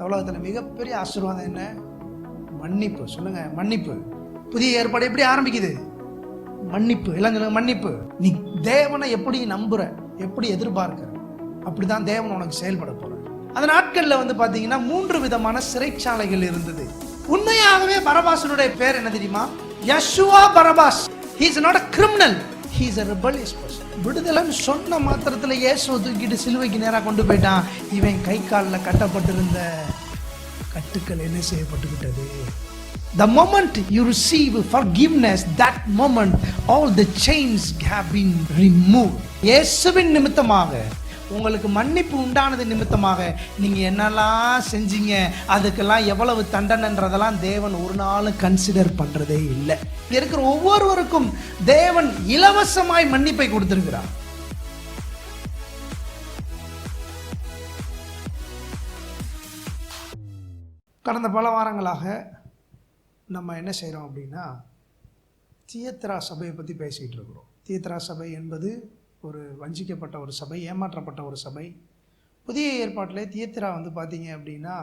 உலகத்தில் மிகப்பெரிய ஆசீர்வாதம் என்ன? மன்னிப்பு. சொல்லுங்க, மன்னிப்பு. புதிய ஏற்பாடு எப்படி ஆரம்பிக்குது? மன்னிப்பு. எல்லாம் சொல்லுங்க, மன்னிப்பு. நீ தேவனை எப்படி நம்புற, எப்படி எதிர்பார்க்கிற, அப்படிதான் தேவன் உனக்கு செயல்பட போற. அந்த நாட்கள்ல பாத்தீங்கன்னா 3 விதமான சிறைச்சாலைகள் இருந்தது. உண்மையாகவே பரபாசனுடைய பேர் என்ன தெரியுமா? Yeshua Parabas. He is not a criminal. He is a rebellious person. விடுதலைன்னு சொன்ன மாத்திரத்துல இயேசுவை தூக்கிட்டு சிலுவைக்கு நேராக கொண்டு போயிட்டான். இவன் கை காலில் கட்டப்பட்டிருந்த கட்டுக்கள் என்ன செய்யப்பட்டுவிட்டது? The moment you receive forgiveness, that moment all the chains have been removed. இயேசுவின் நிமித்தமாக உங்களுக்கு மன்னிப்பு உண்டானது நிமித்தமாக நீங்க என்னெல்லாம் செஞ்சீங்க, அதுக்கெல்லாம் எவ்வளவு தண்டனைன்றதெல்லாம் தேவன் ஒரு நாளும் கன்சிடர் பண்றதே இல்லை. இருக்கிற ஒவ்வொருவருக்கும் தேவன் இலவசமாய் மன்னிப்பை கொடுத்திருக்கிறார். கடந்த பல வாரங்களாக நம்ம என்ன செய்கிறோம் அப்படின்னா, தியத்ரா சபையை பற்றி பேசிகிட்டு இருக்கிறோம். தியத்ரா சபை என்பது ஒரு வஞ்சிக்கப்பட்ட ஒரு சபை, ஏமாற்றப்பட்ட ஒரு சபை. புதிய ஏற்பாட்டில் தியத்ரா பார்த்தீங்க அப்படின்னா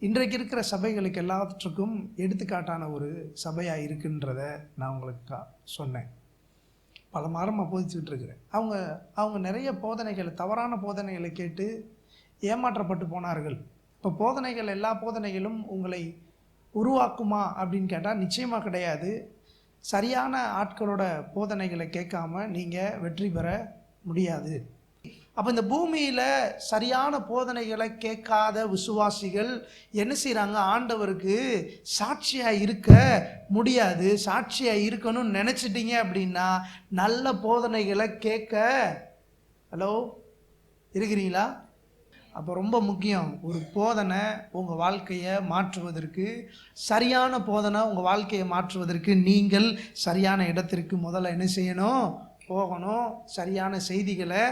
இன்றைக்கு இருக்கிற சபைகளுக்கு எல்லாத்துக்கும் எடுத்துக்காட்டான ஒரு சபையாக இருக்குன்றத நான் உங்களுக்கு சொன்னேன். பல மாதமாக போதிச்சுக்கிட்டு இருக்கிறேன். அவங்க நிறைய போதனைகள், தவறான போதனைகளை கேட்டு ஏமாற்றப்பட்டு போனார்கள். இப்போ போதனைகள், எல்லா போதனைகளும் உங்களை உருவாக்குமா அப்படின்னு கேட்டால் நிச்சயமாக கிடையாது. சரியான ஆட்களோட போதனைகளை கேட்காம நீங்கள் வெற்றி பெற முடியாது. அப்போ இந்த பூமியில் சரியான போதனைகளை கேட்காத விசுவாசிகள் என்ன செய்கிறாங்க? ஆண்டவருக்கு சாட்சியாக இருக்க முடியாது. சாட்சியாக இருக்கணும்னு நினச்சிட்டிங்க அப்படின்னா நல்ல போதனைகளை கேட்க இருக்கிறீங்களா? அப்போ ரொம்ப முக்கியம், ஒரு போதனை உங்கள் வாழ்க்கையை மாற்றுவதற்கு, சரியான போதனை உங்கள் வாழ்க்கையை மாற்றுவதற்கு நீங்கள் சரியான இடத்திற்கு முதல்ல என்ன செய்யணும்? போகணும். சரியான செய்திகளை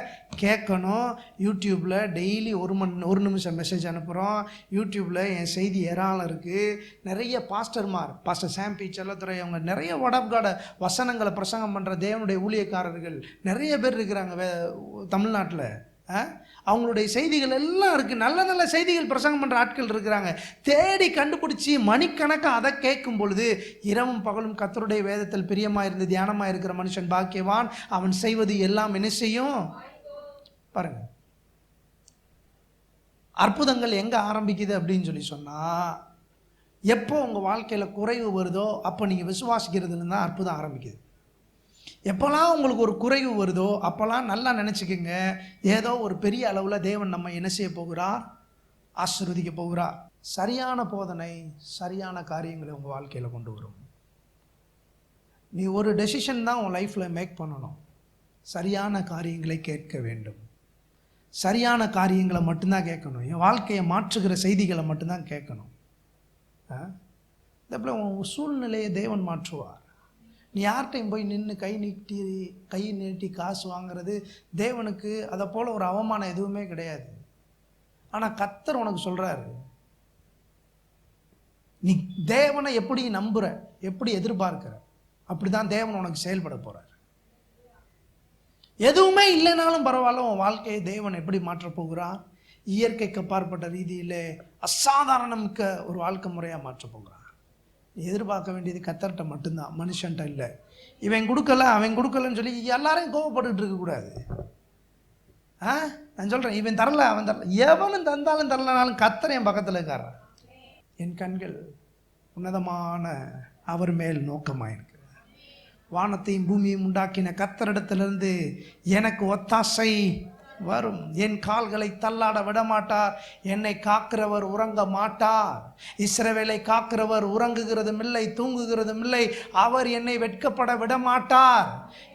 கேட்கணும். யூடியூப்பில் டெய்லி 1 நிமிஷம் மெசேஜ் அனுப்புகிறோம். யூடியூப்பில் என் செய்தி ஏராளம் இருக்குது. நிறைய பாஸ்டர் சாம்பி செல்லத்துறை, அவங்க நிறைய வடப்காட வசனங்களை பிரசங்கம் பண்ணுற தேவனுடைய ஊழியக்காரர்கள் நிறைய பேர் இருக்கிறாங்க தமிழ்நாட்டில். அவங்களுடைய செய்திகள் எல்லாம் இருக்குது. நல்ல நல்ல செய்திகள் பிரசங்கம் பண்ணுற ஆட்கள் இருக்கிறாங்க. தேடி கண்டுபிடிச்சி மணிக்கணக்காக அதை கேட்கும் பொழுது இரவும் பகலும் கர்த்தருடைய வேதத்தில் பிரியமாக இருந்து தியானமாக இருக்கிற மனுஷன் பாக்கியவான், அவன் செய்வது எல்லாம் என்ன செய்யும்? பாருங்க, அற்புதங்கள் எங்கே ஆரம்பிக்குது அப்படின்னு சொல்லி சொன்னால், எப்போ உங்கள் வாழ்க்கையில் குறைவு வருதோ அப்போ நீங்கள் விசுவாசிக்கிறதுல தான் அற்புதம் ஆரம்பிக்குது. எப்போல்லாம் உங்களுக்கு ஒரு குறைவு வருதோ அப்போல்லாம் நல்லா நினச்சிக்கோங்க, ஏதோ ஒரு பெரிய அளவில் தேவன் நம்ம என்ன செய்ய போகிறார்? ஆசீர்வதிக்க போகிறார். சரியான போதனை சரியான காரியங்களை உங்கள் வாழ்க்கையில் கொண்டு வரும். நீ ஒரு டெசிஷன் தான் உன் லைஃப்பில் மேக் பண்ணணும். சரியான காரியங்களை கேட்க வேண்டும். சரியான காரியங்களை மட்டும்தான் கேட்கணும். என் வாழ்க்கையை மாற்றுகிற செய்திகளை மட்டும்தான் கேட்கணும். இதே உன் சூழ்நிலையை தேவன் மாற்றுவார். நீ யார்கிட்டையும் போய் நின்று கை நீட்டி காசு வாங்கிறது தேவனுக்கு அதை போல் ஒரு அவமானம் எதுவுமே கிடையாது. ஆனால் கர்த்தர் உனக்கு சொல்கிறாரு, நீ தேவனை எப்படி நம்புற, எப்படி எதிர்பார்க்கிற, அப்படி தான் தேவன் உனக்கு செயல்பட போகிறார். எதுவுமே இல்லைனாலும் பரவாயில்ல, உன் வாழ்க்கையை தேவன் எப்படி மாற்றப் போகிறார்? இயற்கைக்கு அப்பாற்பட்ட ரீதியில் அசாதாரணமிக்க ஒரு வாழ்க்கை முறையாக மாற்றப் போகிறார். எதிர்பார்க்க வேண்டியது கர்த்தர்கிட்ட மட்டும்தான், மனுஷன்ட்ட இல்லை. இவன் கொடுக்கல அவன் கொடுக்கலன்னு சொல்லி எல்லாரையும் கோவப்பட்டுட்டு இருக்கக்கூடாது. நான் சொல்கிறேன், இவன் தரல அவன் தரல, எவனும் தந்தாலும் தரலனாலும் கர்த்தர் என் பக்கத்தில் இருக்கார். என் கண்கள் உன்னதமான அவர் மேல் நோக்கமாயிருக்கு. வானத்தையும் பூமியையும் உண்டாக்கின கர்த்தரிடத்திலிருந்து எனக்கு ஒத்தாசை வரும். என் கால்களை தள்ளாட விடமாட்டார். என்னை காக்கிறவர் உறங்க மாட்டார். இஸ்ரவேலை காக்கிறவர் உறங்குகிறதும் இல்லை, தூங்குகிறதும் இல்லை. அவர் என்னை வெட்கப்பட விடமாட்டார்.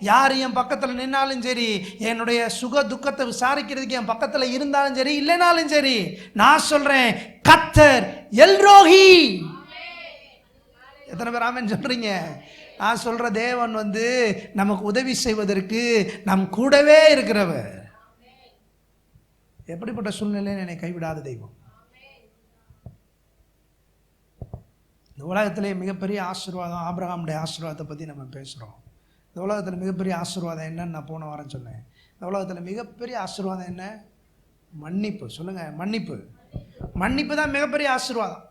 யார் என் பக்கத்தில் நின்னாலும் சரி, என்னுடைய சுக துக்கத்தை விசாரிக்கிறதுக்கு என் பக்கத்தில் இருந்தாலும் சரி, இல்லைனாலும் சரி, நான் சொல்றேன், கர்த்தர் எல்ரோஹி. எத்தனை பேர் ஆமென் சொல்றீங்க? நான் சொல்ற தேவன் நமக்கு உதவி செய்வதற்கு நம் கூடவே இருக்கிறவர். எப்படிப்பட்ட சூழ்நிலையில் என்னை கைவிடாத தெய்வம். இந்த உலகத்திலே மிகப்பெரிய ஆசீர்வாதம் ஆபிரகாமுடைய ஆசீர்வாதத்தை பற்றி நம்ம பேசுகிறோம். இந்த உலகத்தில் மிகப்பெரிய ஆசீர்வாதம் என்னன்னு நான் போன வாரம் சொன்னேன். இந்த உலகத்தில் மிகப்பெரிய ஆசீர்வாதம் என்ன? மன்னிப்பு. சொல்லுங்கள், மன்னிப்பு. மன்னிப்பு தான் மிகப்பெரிய ஆசீர்வாதம்.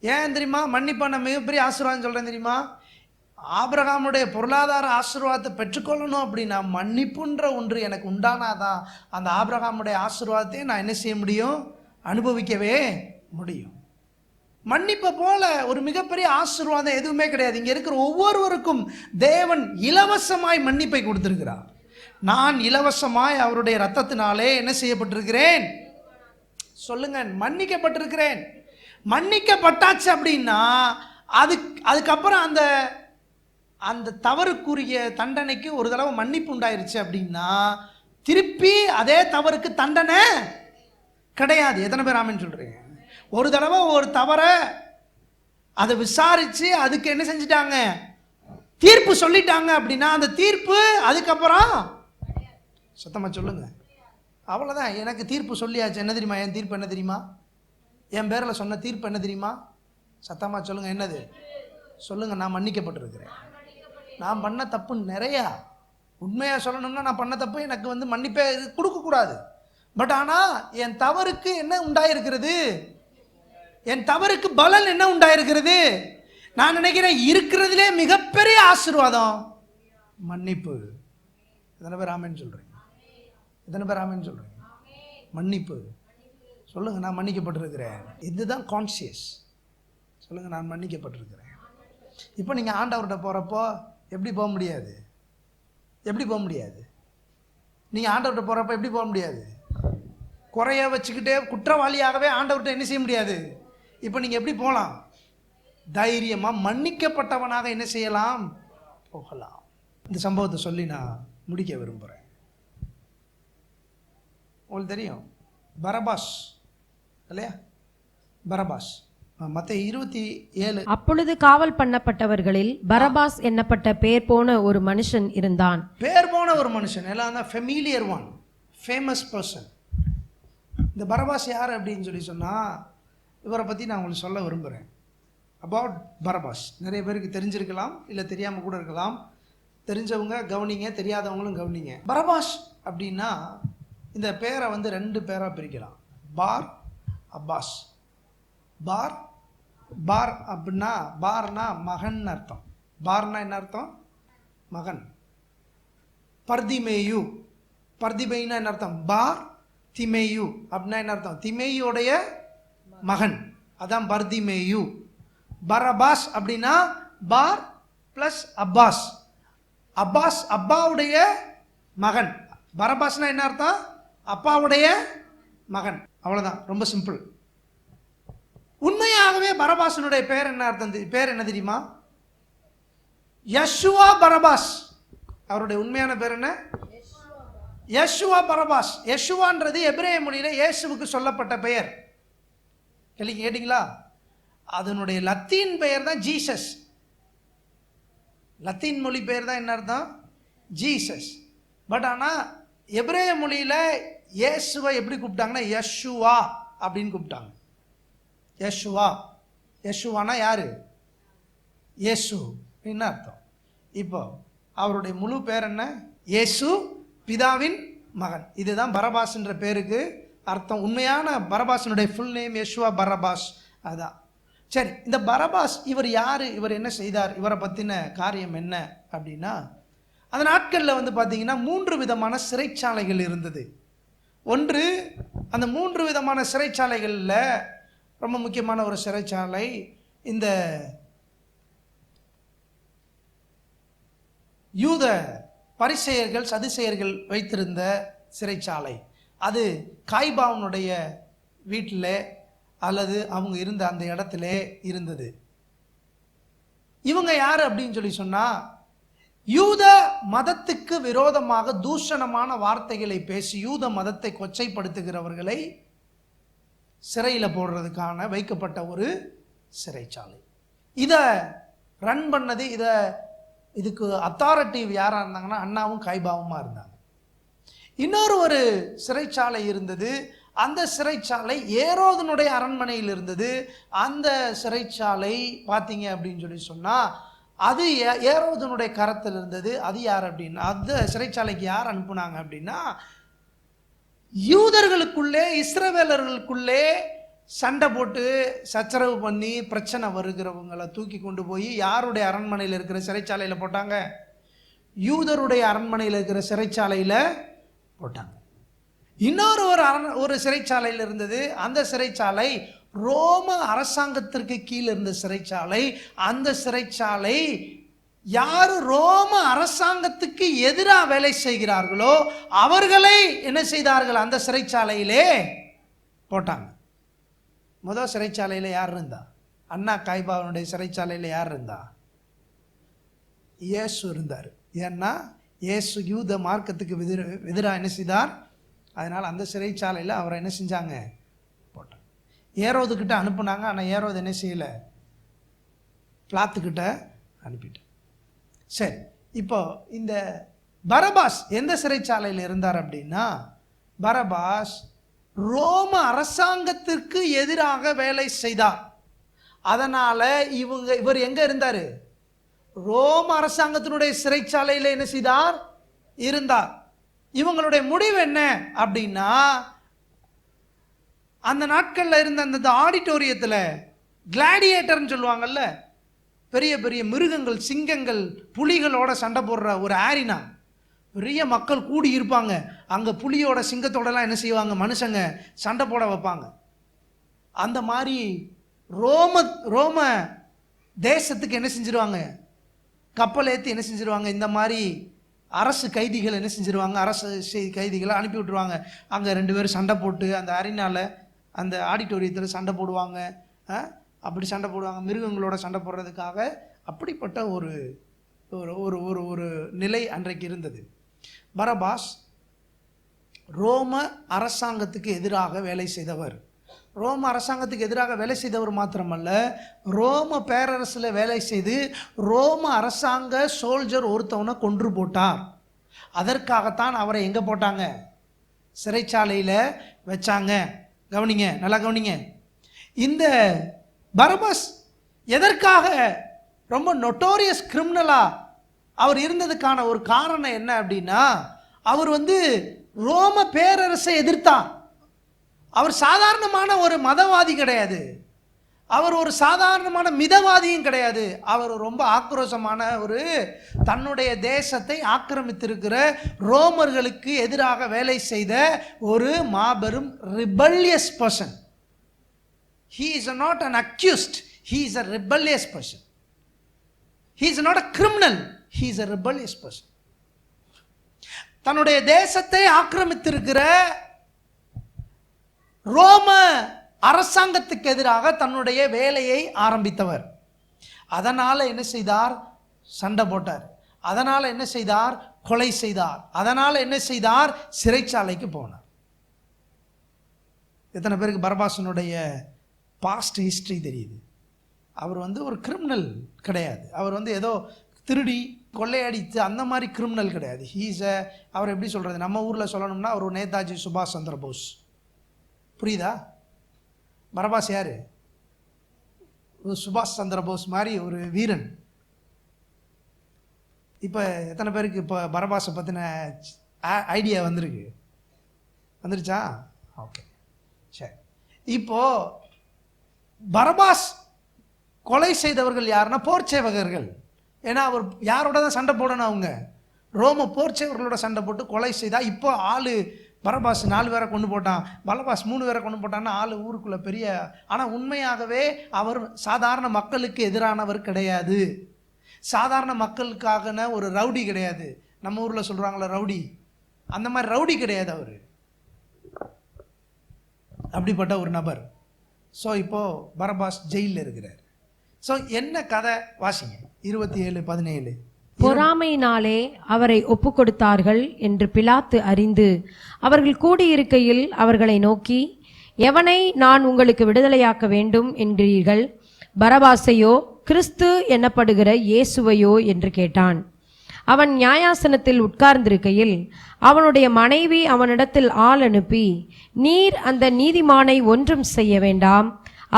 ஏன் தெரியுமா மன்னிப்பான மிகப்பெரிய ஆசீர்வாதம் சொல்கிறேன் தெரியுமா? ஆபிரகாமுடைய பொருளாதார ஆசீர்வாதத்தை பெற்றுக்கொள்ளணும் அப்படின்னா மன்னிப்புன்ற ஒன்று எனக்கு உண்டானாதான் அந்த ஆபிரகாமுடைய ஆசீர்வாதத்தையும் நான் என்ன செய்ய முடியும், அனுபவிக்கவே முடியும். மன்னிப்பை போல ஒரு மிகப்பெரிய ஆசீர்வாதம் எதுவுமே கிடையாது. இங்கே இருக்கிற ஒவ்வொருவருக்கும் தேவன் இலவசமாய் மன்னிப்பை கொடுத்திருக்கிறார். நான் இலவசமாய் அவருடைய இரத்தத்தினாலே என்ன செய்யப்பட்டிருக்கிறேன் சொல்லுங்க, மன்னிக்கப்பட்டிருக்கிறேன். மன்னிக்கப்பட்டாச்சு அப்படின்னா அதுக்கப்புறம் அந்த தவறுக்குரிய தண்டனைக்கு ஒரு தடவை மன்னிப்பு உண்டாயிருச்சு அப்படின்னா திருப்பி அதே தவறுக்கு தண்டனை கிடையாது. எத்தனை பேர் ஆமென் சொல்றீங்க? ஒரு தடவை ஒரு தவறை அதை விசாரிச்சு அதுக்கு என்ன செஞ்சிட்டாங்க, தீர்ப்பு சொல்லிட்டாங்க அப்படின்னா அந்த தீர்ப்பு அதுக்கப்புறம் சத்தமா சொல்லுங்க, அவ்வளோதான். எனக்கு தீர்ப்பு சொல்லியாச்சு. என்ன தெரியுமா என் தீர்ப்பு? என்ன தெரியுமா என் பேரில் சொன்ன தீர்ப்பு? என்ன தெரியுமா? சத்தமா சொல்லுங்க, என்னது சொல்லுங்க. நான் மன்னிக்கப்பட்டிருக்கிறேன். நான் பண்ண தப்பு நிறையா. உண்மையாக சொல்லணும்னா நான் பண்ண தப்பு எனக்கு மன்னிப்பே கொடுக்கக்கூடாது. பட் ஆனால் என் தவறுக்கு என்ன உண்டாயிருக்கிறது, என் தவறுக்கு பலன் என்ன உண்டாயிருக்கிறது? நான் நினைக்கிறேன் இருக்கிறதுலே மிகப்பெரிய ஆசீர்வாதம் மன்னிப்பு. எத்தனை பேர் ஆமென் சொல்றீங்க? எத்தனை பேர் ஆமென் சொல்றீங்க? மன்னிப்பு சொல்லுங்க. நான் மன்னிக்கப்பட்டிருக்கிறேன். இதுதான் கான்சியஸ். சொல்லுங்க, நான் மன்னிக்கப்பட்டிருக்கிறேன். இப்போ நீங்கள் ஆண்டவர்கிட்ட போகிறப்போ எப்படி போக முடியாது? எப்படி போக முடியாது? நீங்கள் ஆண்டவர்கிட்ட போகிறப்போ எப்படி போக முடியாது? குறைய வச்சுக்கிட்டே குற்றவாளியாகவே ஆண்டவர்கிட்ட என்ன செய்ய முடியாது. இப்போ நீங்கள் எப்படி போகலாம்? தைரியமாக மன்னிக்கப்பட்டவனாக என்ன செய்யலாம், போகலாம். இந்த சம்பவத்தை சொல்லி நான் முடிக்க விரும்புகிறேன். உங்களுக்கு தெரியும் பரபாஸ் இல்லையா? பரபாஸ் மத்தேயு 27. அப்பொழுது காவல் பண்ணப்பட்டவர்களில் பரபாஸ் என்னப்பட்ட பேர் போன ஒரு மனுஷன் இருந்தான். பேர் போன ஒரு மனுஷன், எல்லாம் தான் ஃபெமிலியர் ஒன், ஃபேமஸ் பர்சன். இந்த பரபாஸ் யார் அப்படின்னு சொல்லி சொன்னால் இவரை பற்றி நான் உங்களுக்கு சொல்ல விரும்புகிறேன். அபவுட் பரபாஸ். நிறைய பேருக்கு தெரிஞ்சிருக்கலாம், இல்லை தெரியாமல் கூட இருக்கலாம். தெரிஞ்சவங்க கவனிங்க, தெரியாதவங்களும் கவனிங்க. பரபாஸ் அப்படின்னா இந்த பேரை 2 பேராக பிரிக்கலாம். பார், அப்பாஸ். பார் பார் அப்படின்னா பார்னா மகன் அர்த்தம். பார்னா என்ன அர்த்தம்? மகன். பர்திமேயு, பர்திமேயுனா என்ன அர்த்தம்? பார் திமேயு அப்படின்னா என்ன அர்த்தம்? திமேயுடைய மகன், அதான் பர்திமேயு. பரபாஸ் அப்படின்னா பார் பிளஸ் அப்பாஸ். அப்பாஸ் அப்பாவுடைய மகன். பரபாஸ்னா என்ன அர்த்தம்? அப்பாவுடைய மகன். அவ்வளோதான், ரொம்ப சிம்பிள். உண்மையாகவே பரபாசனுடைய பேர் என்ன அர்த்தம்? பேர் என்ன தெரியுமா? யெஷுவா பரபாஸ். அவருடைய உண்மையான பேர் என்ன? யெஷுவா பரபாஸ். யெஷுவான்றது எபிரேய மொழியில இயேசுவுக்கு சொல்லப்பட்ட பெயர். கேட்டீங்களா? அதனுடைய லத்தீன் பெயர் தான் ஜீசஸ். லத்தீன் மொழி பெயர் தான் என்ன அர்த்தம்? ஜீசஸ். பட் ஆனால் எபிரேய மொழியில் இயேசுவை எப்படி கூப்பிட்டாங்கன்னா யெஷுவா அப்படின்னு கூப்பிட்டாங்க. யெஷுவா. யெஷுவானா யாரு? இயேசு என்ன அர்த்தம்? இப்போ அவருடைய முழு பேர் என்ன? இயேசு பிதாவின் மகன். இதுதான் பரபாஸ் என்ற பேருக்கு அர்த்தம். உண்மையான பரபாசனுடைய ஃபுல் நேம் யெஷுவா பரபாஸ். அதான். சரி, இந்த பரபாஸ் இவர் யார், இவர் என்ன செய்தார், இவரை பற்றின காரியம் என்ன அப்படின்னா, அந்த நாட்களில் பார்த்தீங்கன்னா 3 விதமான சிறைச்சாலைகள் இருந்தது. ஒன்று, அந்த 3 விதமான சிறைச்சாலைகளில் ரொம்ப முக்கியமான ஒரு சிறைச்சாலை இந்த யூத பரிசேயர்கள் சதுசேயர்கள் வைத்திருந்த சிறைச்சாலை. அது காய்பாவனுடைய வீட்டில் அல்லது அவங்க இருந்த அந்த இடத்துல இருந்தது. இவங்க யார் அப்படின்னு சொல்லி சொன்னால், யூத மதத்துக்கு விரோதமாக தூஷணமான வார்த்தைகளை பேசி யூத மதத்தை கொச்சைப்படுத்துகிறவர்களை சிறையில் போடுறதுக்கான வைக்கப்பட்ட ஒரு சிறைச்சாலை. இதை ரன் பண்ணது, இதுக்கு அத்தாரிட்டிவ் யாராக இருந்தாங்கன்னா அண்ணாவும் காய்பாவுமா இருந்தாங்க. இன்னொரு ஒரு சிறைச்சாலை இருந்தது. அந்த சிறைச்சாலை ஏரோதனுடைய அரண்மனையில் இருந்தது. அந்த சிறைச்சாலை பார்த்தீங்க அப்படின்னு சொல்லி சொன்னால் அது ஏரோதனுடைய கரத்தில் இருந்தது. அது யார் அப்படின்னா, அந்த சிறைச்சாலைக்கு யார் அனுப்புனாங்க அப்படின்னா யூதர்களுக்குள்ளே இஸ்ரவேலர்களுக்குள்ளே சண்டை போட்டு சச்சரவு பண்ணி பிரச்சனை வருகிறவங்களை தூக்கி கொண்டு போய் யாருடைய அரண்மனையில் இருக்கிற சிறைச்சாலையில் போட்டாங்க? யூதருடைய அரண்மனையில் இருக்கிற சிறைச்சாலையில் போட்டாங்க. இன்னொரு ஒரு சிறைச்சாலையில் இருந்தது. அந்த சிறைச்சாலை ரோம அரசாங்கத்திற்கு கீழே இருந்த சிறைச்சாலை. அந்த சிறைச்சாலை யாரு ரோம அரசாங்கத்துக்கு எதிராக வேலை செய்கிறார்களோ அவர்களை என்ன செய்தார்கள்? அந்த சிறைச்சாலையிலே போட்டாங்க. முதல் சிறைச்சாலையில் யார் இருந்தா? அண்ணா காய்பாவனுடைய சிறைச்சாலையில் யார் இருந்தா? இயேசு இருந்தார். ஏன்னா இயேசு யூத மார்க்கத்துக்கு எதிராக என்ன செய்தார்? அதனால் அந்த சிறைச்சாலையில் அவரை என்ன செஞ்சாங்க? போட்டாங்க. ஏரோதுக்கிட்ட அனுப்புனாங்க. ஆனால் ஏரோது என்ன செய்யலை? பிளாத்துக்கிட்ட அனுப்பிட்டார். சரி, இப்போ இந்த பரபாஸ் எந்த சிறைச்சாலையில் இருந்தார் அப்படின்னா, பரபாஸ் ரோம அரசாங்கத்திற்கு எதிராக வேலை செய்தார். அதனால இவர் எங்க இருந்தார்? ரோம அரசாங்கத்தினுடைய சிறைச்சாலையில் என்ன செய்தார்? இருந்தார். இவங்களுடைய முடிவு என்ன அப்படின்னா, அந்த நாட்களில் இருந்த அந்த ஆடிட்டோரியத்தில் கிளாடியேட்டர்னு சொல்லுவாங்கல்ல, பெரிய பெரிய மிருகங்கள், சிங்கங்கள், புலிகளோட சண்டை போடுற ஒரு ஆரினா, பெரிய மக்கள் கூடி இருப்பாங்க. அங்கே புலியோட சிங்கத்தோடலாம் என்ன செய்வாங்க? மனுஷங்க சண்டை போட வைப்பாங்க. அந்த மாதிரி ரோம தேசத்துக்கு என்ன செஞ்சிருவாங்க? கப்பல் ஏற்றி என்ன செஞ்சிருவாங்க? இந்த மாதிரி அரசு கைதிகள் என்ன செஞ்சிருவாங்க? அரசு கைதிகளை அனுப்பி விட்டுருவாங்க. அங்கே 2 பேரும் சண்டை போட்டு அந்த அரினால அந்த ஆடிட்டோரியத்தில் சண்டை போடுவாங்க. அப்படி சண்டை போடுவாங்க, மிருகங்களோட சண்டை போடுறதுக்காக. அப்படிப்பட்ட ஒரு ஒரு ஒரு ஒரு நிலை அன்றைக்கு இருந்தது. பரபாஸ் ரோம அரசாங்கத்துக்கு எதிராக வேலை செய்தவர். ரோம அரசாங்கத்துக்கு எதிராக வேலை செய்தவர் மாத்திரமல்ல, ரோம பேரரசில் வேலை செய்து ரோம அரசாங்க சோல்ஜர் ஒருத்தவனை கொன்று போட்டார். அதற்காகத்தான் அவரை எங்கே போட்டாங்க? சிறைச்சாலையில் வச்சாங்க. கவனிங்க, நல்லா கவனிங்க. இந்த பரபாஸ் எதற்காக ரொம்ப நொட்டோரியஸ் கிரிமினலாக அவர் இருந்ததுக்கான ஒரு காரணம் என்ன அப்படின்னா, அவர் ரோம பேரரசை எதிர்த்தார். அவர் சாதாரணமான ஒரு மதவாதி கிடையாது. அவர் ஒரு சாதாரணமான மிதவாதியும் கிடையாது. அவர் ரொம்ப ஆக்ரோஷமான ஒரு தன்னுடைய தேசத்தை ஆக்கிரமித்திருக்கிற ரோமர்களுக்கு எதிராக வேலை செய்த ஒரு மாபெரும் rebellious person. He is not an accused. He is a rebellious person. He is not a criminal. He is a rebellious person. தன்னுடைய தேசத்தை ஆக்கிரமித்திருக்கிற ரோம அரசாங்கத்துக்கு எதிராக தன்னுடைய வேலையை ஆரம்பித்தவர். அதனால என்ன செய்தார்? சண்டை போட்டார். அதனால என்ன செய்தார்? கொலை செய்தார். அதனால என்ன செய்தார்? சிறைச்சாலைக்கு போனார். எத்தனை பேருக்கு பரபாசனுடைய பாஸ்ட் ஹிஸ்டரி தெரியுது? அவர் ஒரு கிரிமினல் கிடையாது. அவர் ஏதோ திருடி கொள்ளையடித்து அந்த மாதிரி கிரிமினல் கிடையாது. அவர் எப்படி சொல்கிறது, நம்ம ஊரில் சொல்லணும்னா அவர் நேதாஜி சுபாஷ் சந்திர போஸ். புரியுதா? பரபாஸ் யார்? சுபாஷ் சந்திர போஸ் மாதிரி ஒரு வீரன். இப்போ எத்தனை பேருக்கு இப்போ பரபாஸை பற்றின ஐடியா வந்துருச்சா? ஓகே, சரி. இப்போது பரபாஸ் கொலை செய்தவர்கள் யாருன்னா போர்ச்சேவகர்கள். ஏன்னா அவர் யாரோட தான் சண்டை போடணும்? அவங்க ரோம போர்ச்சேவர்களோட சண்டை போட்டு கொலை செய்தா. இப்போ பரபாஸ் 4 பேரை கொண்டு போட்டான், பரபாஸ் 3 பேரை கொண்டு போட்டான்னா ஊருக்குள்ள பெரிய. ஆனால் உண்மையாகவே அவர் சாதாரண மக்களுக்கு எதிரானவர் கிடையாது. சாதாரண மக்களுக்காகன ஒரு ரவுடி கிடையாது. நம்ம ஊரில் சொல்கிறாங்களே ரவுடி, அந்த மாதிரி ரவுடி கிடையாது அவர். அப்படிப்பட்ட ஒரு நபர். ஸோ இப்போது பரபாஸ் ஜெயிலில் இருக்கிறார். ஸோ என்ன கதை வாசிங்க, 27:17. பொறாமையினாலே அவரை ஒப்பு கொடுத்தார்கள் என்று பிலாத்து அறிந்து அவர்கள் கூடியிருக்கையில் அவர்களை நோக்கி, எவனை நான் உங்களுக்கு விடுதலையாக்க வேண்டும் என்கிறீர்கள்? பரபாசையோ கிறிஸ்து என்னப்படுகிற இயேசுவையோ என்று கேட்டான். அவன் நியாயாசனத்தில் உட்கார்ந்திருக்கையில் அவனுடைய மனைவி அவனிடத்தில் ஆள் அனுப்பி, நீர் அந்த நீதிமானை ஒன்றும் செய்ய வேண்டாம்,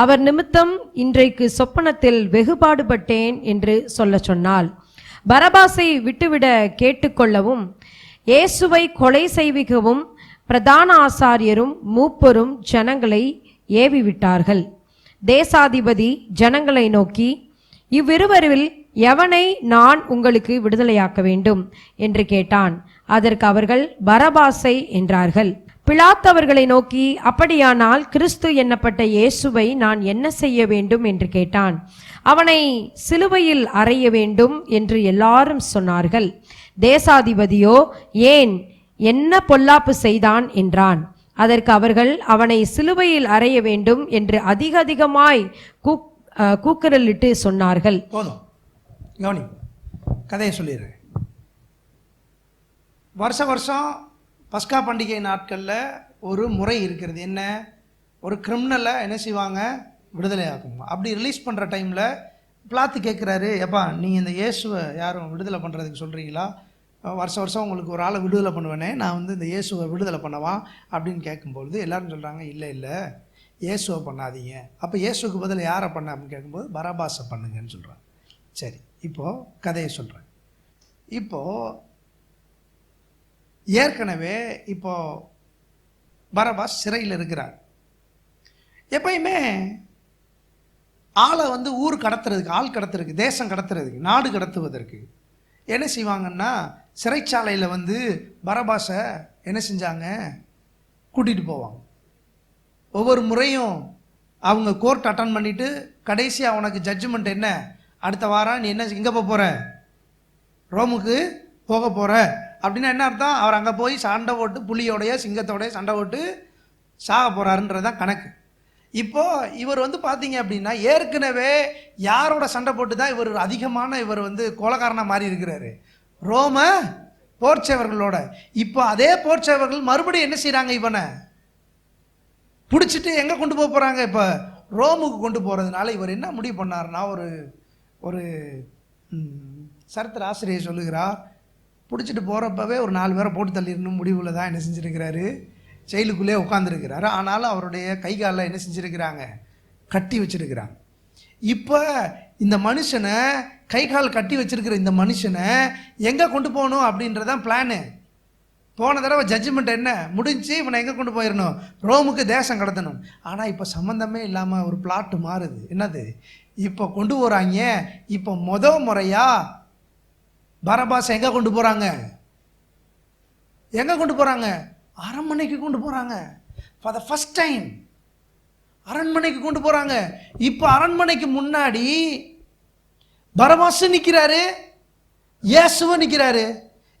அவர் நிமித்தம் இன்றைக்கு சொப்பனத்தில் வெகுபாடுபட்டேன் என்று சொல்ல சொன்னாள். பரபாசை விட்டுவிட கேட்டுக்கொள்ளவும் இயேசுவை கொலை செய்விக்கவும் பிரதான ஆசாரியரும் மூப்பரும் ஜனங்களை ஏவிவிட்டார்கள். தேசாதிபதி ஜனங்களை நோக்கி, இவ்விருவரில் எவனை நான் உங்களுக்கு விடுதலையாக்க வேண்டும் என்று கேட்டான். அதற்கு அவர்கள் பரபாசை என்றார்கள். பிலாத்து அவர்களை நோக்கி, அப்படியானால் கிறிஸ்து என்னப்பட்ட இயேசுவை நான் என்ன செய்ய வேண்டும் என்று கேட்டான். அவனை சிலுவையில் அறைய வேண்டும் என்று எல்லாரும் சொன்னார்கள். தேசாதிபதியோ, ஏன், என்ன பொல்லாப்பு செய்தான் என்றான். அதற்கு அவர்கள், அவனை சிலுவையில் அறைய வேண்டும் என்று அதிகமாய் கூக்குரலிட்டு சொன்னார்கள். போதும், கவனி, கதையை சொல்லிடுறேன். வருஷம் பஸ்கா பண்டிகை நாட்களில் ஒரு முறை இருக்கிறது. என்ன? ஒரு கிரிமினலை என்ன செய்வாங்க? விடுதலை ஆக்குமா. அப்படி ரிலீஸ் பண்ணுற டைமில் பிலாத்து கேட்குறாரு, எப்பா நீங்கள் இந்த இயேசுவை யாரும் விடுதலை பண்ணுறதுக்கு சொல்கிறீங்களா? வருஷம் உங்களுக்கு ஒரு ஆளை விடுதலை பண்ணுவேனே, நான் இந்த இயேசுவை விடுதலை பண்ணவா அப்படின்னு கேட்கும்பொழுது எல்லாரும் சொல்கிறாங்க, இல்லை இயேசுவை பண்ணாதீங்க. அப்போ இயேசுக்கு பதில் யாரை பண்ண அப்படின்னு கேட்கும்போது பரபாசை பண்ணுங்கன்னு சொல்கிறாங்க. சரி, இப்போது கதையை சொல்கிறேன். இப்போது ஏற்கனவே இப்போது பரபாஸ் சிறையில் இருக்கிறார். எப்பயுமே ஆளை ஊர் கடத்துறதுக்கு, ஆள் கடத்துறதுக்கு, தேசம் கடத்துறதுக்கு, நாடு கடத்துவதற்கு என்ன செய்வாங்கன்னா, சிறைச்சாலையில் பரபாஸை என்ன செஞ்சாங்க? கூட்டிகிட்டு போவாங்க. ஒவ்வொரு முறையும் அவங்க கோர்ட் அட்டன் பண்ணிவிட்டு கடைசியாக அவனுக்கு ஜட்ஜ்மெண்ட் என்ன, அடுத்த வாரம் நீ என்ன இங்கே போகிற, ரோமுக்கு போக போகிற அப்படின்னா என்ன அர்த்தம்? அவர் அங்கே போய் சண்டை போட்டு புலியோடைய சிங்கத்தோடைய சண்டை போட்டு சாக போகிறாருன்றதான் கணக்கு. இப்போது இவர் பார்த்தீங்க அப்படின்னா ஏற்கனவே யாரோட சண்டை போட்டு தான் இவர் அதிகமான இவர் கொலைகாரனாக மாறி இருக்கிறாரு? ரோம போர்ச்சேவர்களோட. இப்போ அதே போர்ச்சேவர்கள் மறுபடியும் என்ன செய்கிறாங்க? இவனை பிடிச்சிட்டு எங்கே கொண்டு போக போகிறாங்க? இப்போ ரோமுக்கு கொண்டு போகிறதுனால இவர் என்ன முடிவு பண்ணார்னா, ஒரு சரித்திர ஆசிரியர் சொல்லுகிறார், பிடிச்சிட்டு போகிறப்பவே ஒரு 4 பேரை போட்டு தள்ளிடணும் முடிவில் தான் என்ன செஞ்சுருக்கிறாரு? ஜெயிலுக்குள்ளே உட்காந்துருக்கிறாரு. ஆனாலும் அவருடைய கை காலில் என்ன செஞ்சுருக்கிறாங்க? கட்டி வச்சுருக்கிறாங்க. இப்போ இந்த மனுஷனை கை கால் கட்டி வச்சிருக்கிற இந்த மனுஷனை எங்கே கொண்டு போகணும் அப்படின்றதான் பிளானு. போன தடவை ஜட்ஜ்மெண்ட் என்ன முடிஞ்சு, இவனை எங்கே கொண்டு போயிடணும்? ரோமுக்கு தேசம் கடத்தணும். ஆனால் இப்போ சம்மந்தமே இல்லாமல் ஒரு பிளாட்டு மாறுது. என்னது? இப்போ கொண்டு போகிறாங்க. இப்போ முறையாக பரபாசை எங்கே கொண்டு போகிறாங்க? எங்கே கொண்டு போகிறாங்க? அரண்மனைக்கு கொண்டு போகிறாங்க. ஃபார் த ஃபர்ஸ்ட் டைம் அரண்மனைக்கு கொண்டு போகிறாங்க. இப்போ அரண்மனைக்கு முன்னாடி பரபாசு நிற்கிறாரு, இயேசுவை நிற்கிறாரு.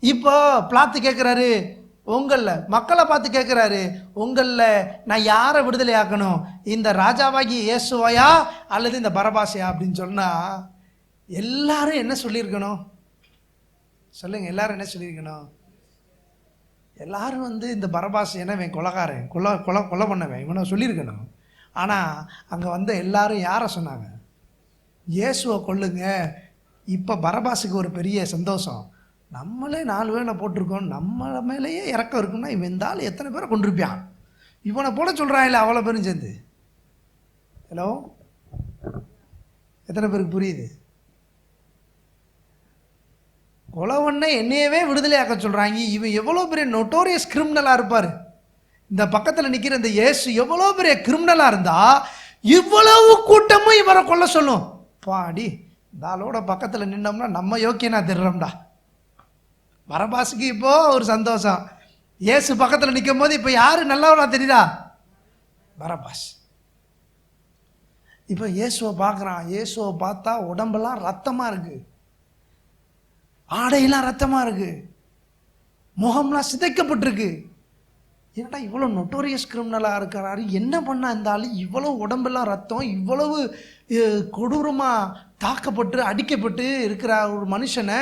இப்போ பிலாத்து கேட்குறாரு, உங்களில் மக்களை பார்த்து கேட்குறாரு, உங்களில் நான் யாரை விடுதலை ஆக்கணும்? இந்த ராஜாவாகி இயேசுவையா அல்லது இந்த பரபாசையா அப்படின்னு சொன்னால் எல்லாரும் என்ன சொல்லியிருக்கணும்? சொல்லுங்கள், எல்லாரும் என்ன சொல்லியிருக்கணும்? எல்லாரும் இந்த பரபாஸ் என்ன கொலைகாரன், கொலை பண்ணவன் இவனை சொல்லியிருக்கணும். ஆனால் அங்கே எல்லாரும் யாரை சொன்னாங்க? இயேசுவை கொல்லுங்க. இப்போ பரபாஸுக்கு ஒரு பெரிய சந்தோஷம், நம்மளே 4 பேரை போட்டிருக்கோம், நம்மளை மேலேயே இறக்கம் இருக்குன்னா இவன் இந்த ஆள் எத்தனை பேரை கொண்டிருப்பான், இவனை போல சொல்கிறான் இல்லை அவ்வளோ பேரும் சேர்ந்து. ஹலோ, எத்தனை பேருக்கு புரியுது? கொலவண்ணை என்னையவே விடுதலையாக்க சொல்கிறாங்க. இவன் எவ்வளோ பெரிய நோட்டோரியஸ் கிரிமினலாக இருப்பார். இந்த பக்கத்தில் நிற்கிற இந்த இயேசு எவ்வளோ பெரிய கிரிமினலாக இருந்தால் இவ்வளவு கூட்டமும் இவரை கொல்ல சொல்லும். பாடி இந்த ஆளோட பக்கத்தில் நின்னோம்னா நம்ம யோக்கியனா தெரிறோம்டா. பரபாசுக்கு இப்போ ஒரு சந்தோஷம். இயேசு பக்கத்தில் நிற்கும் போது இப்போ யாரு நல்லவனா தெரியுதா? பரபாஸ். இப்போ இயேசுவை பார்க்குறான். இயேசுவை பார்த்தா உடம்பெல்லாம் ரத்தமாக இருக்குது, ஆடையெல்லாம் ரத்தமாக இருக்குது, முகம்லாம் சிதைக்கப்பட்டிருக்கு. ஏன்னா இவ்வளோ நொட்டோரியஸ் கிரிமினலாக இருக்கிறாரு, என்ன பண்ணா இந்த ஆள்? இவ்வளோ உடம்பெல்லாம் ரத்தம், இவ்வளவு கொடூரமாக தாக்கப்பட்டு அடிக்கப்பட்டு இருக்கிற ஒரு மனுஷனை,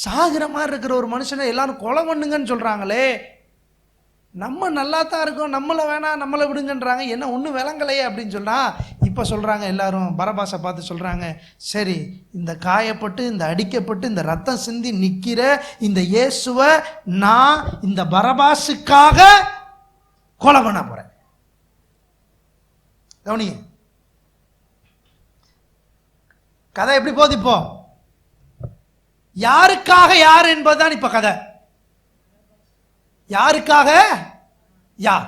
சாகிற மாதிரி இருக்கிற ஒரு மனுஷனை எல்லாரும் கொலை பண்ணுங்கன்னு சொல்கிறாங்களே, நம்ம நல்லா தான் இருக்கோம், நம்மளை வேணாம் நம்மளை விடுங்கன்றாங்க, என்ன ஒன்றும் விளங்கலையே அப்படின்னு சொன்னால் இப்போ சொல்கிறாங்க எல்லாரும் பரபாசை பார்த்து சொல்கிறாங்க, சரி இந்த காயப்பட்டு இந்த அடிக்கப்பட்டு இந்த ரத்தம் சிந்தி நிற்கிற இந்த இயேசுவை நான் இந்த பரபாசுக்காக கொலை பண்ண போகிறேன். கவனிங்க கதை எப்படி போகுது. இப்போ யாருக்காக யார் என்பதுதான் இப்ப கதை. யாருக்காக? யார்?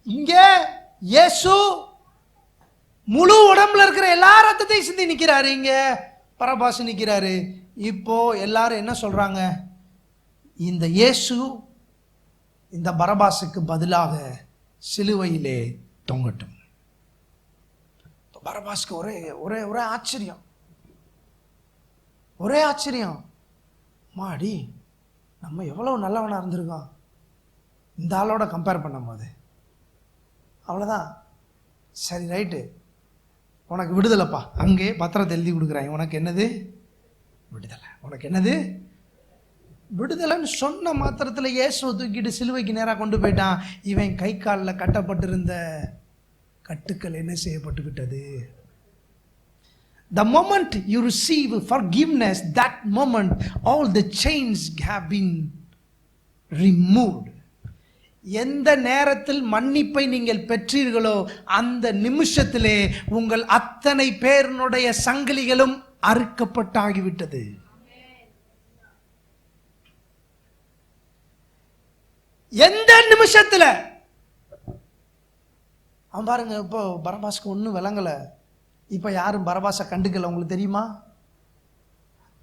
இங்கே இயேசு முழு உடம்புல இருக்கிற எல்லா ரத்தத்தையும் சிந்தி நிற்கிறாரு, இங்க பரபாஸ் நிற்கிறாரு. இப்போ எல்லாரும் என்ன சொல்றாங்க? இந்த இயேசு இந்த பரபாசுக்கு பதிலாக சிலுவையிலே தொங்கட்டும். பரபாஸ்க்கு ஒரே ஒரே ஒரே ஆச்சரியம், ஒரே ஆச்சரியம். மாடி, நம்ம எவ்வளவு நல்லவனா இருந்திருக்கோம் இந்த ஆளோட கம்பேர் பண்ணும் போது. அவ்வளோதான், சரி ரைட்டு, உனக்கு விடுதலைப்பா. அங்கே பத்திரத்தை எழுதி கொடுக்குறாங்க, உனக்கு என்னது விடுதலை, உனக்கு என்னது விடுதலைன்னு சொன்ன மாத்திரத்தில் இயேசுவை தூக்கிட்டு சிலுவைக்கு நேராக கொண்டு போயிட்டான். இவன் கை காலில் கட்டப்பட்டிருந்த கட்டுக்கள் என்ன செய்யப்பட்டு விட்டது? The moment you receive forgiveness, that moment all the chains have been removed. எந்த நேரத்தில் மன்னிப்பை நீங்கள் பெற்றீர்களோ அந்த நிமிஷத்திலே உங்கள் அத்தனை பேருடைய சங்கிலிகளும் அறுக்கப்பட்டாகிவிட்டது. எந்த நிமிஷத்துல அவன் பாருங்க. இப்போ பரபாஸ்க்கு ஒன்றும் விளங்கலை. இப்போ யாரும் பரபாஸை கண்டுக்கல. உங்களுக்கு தெரியுமா?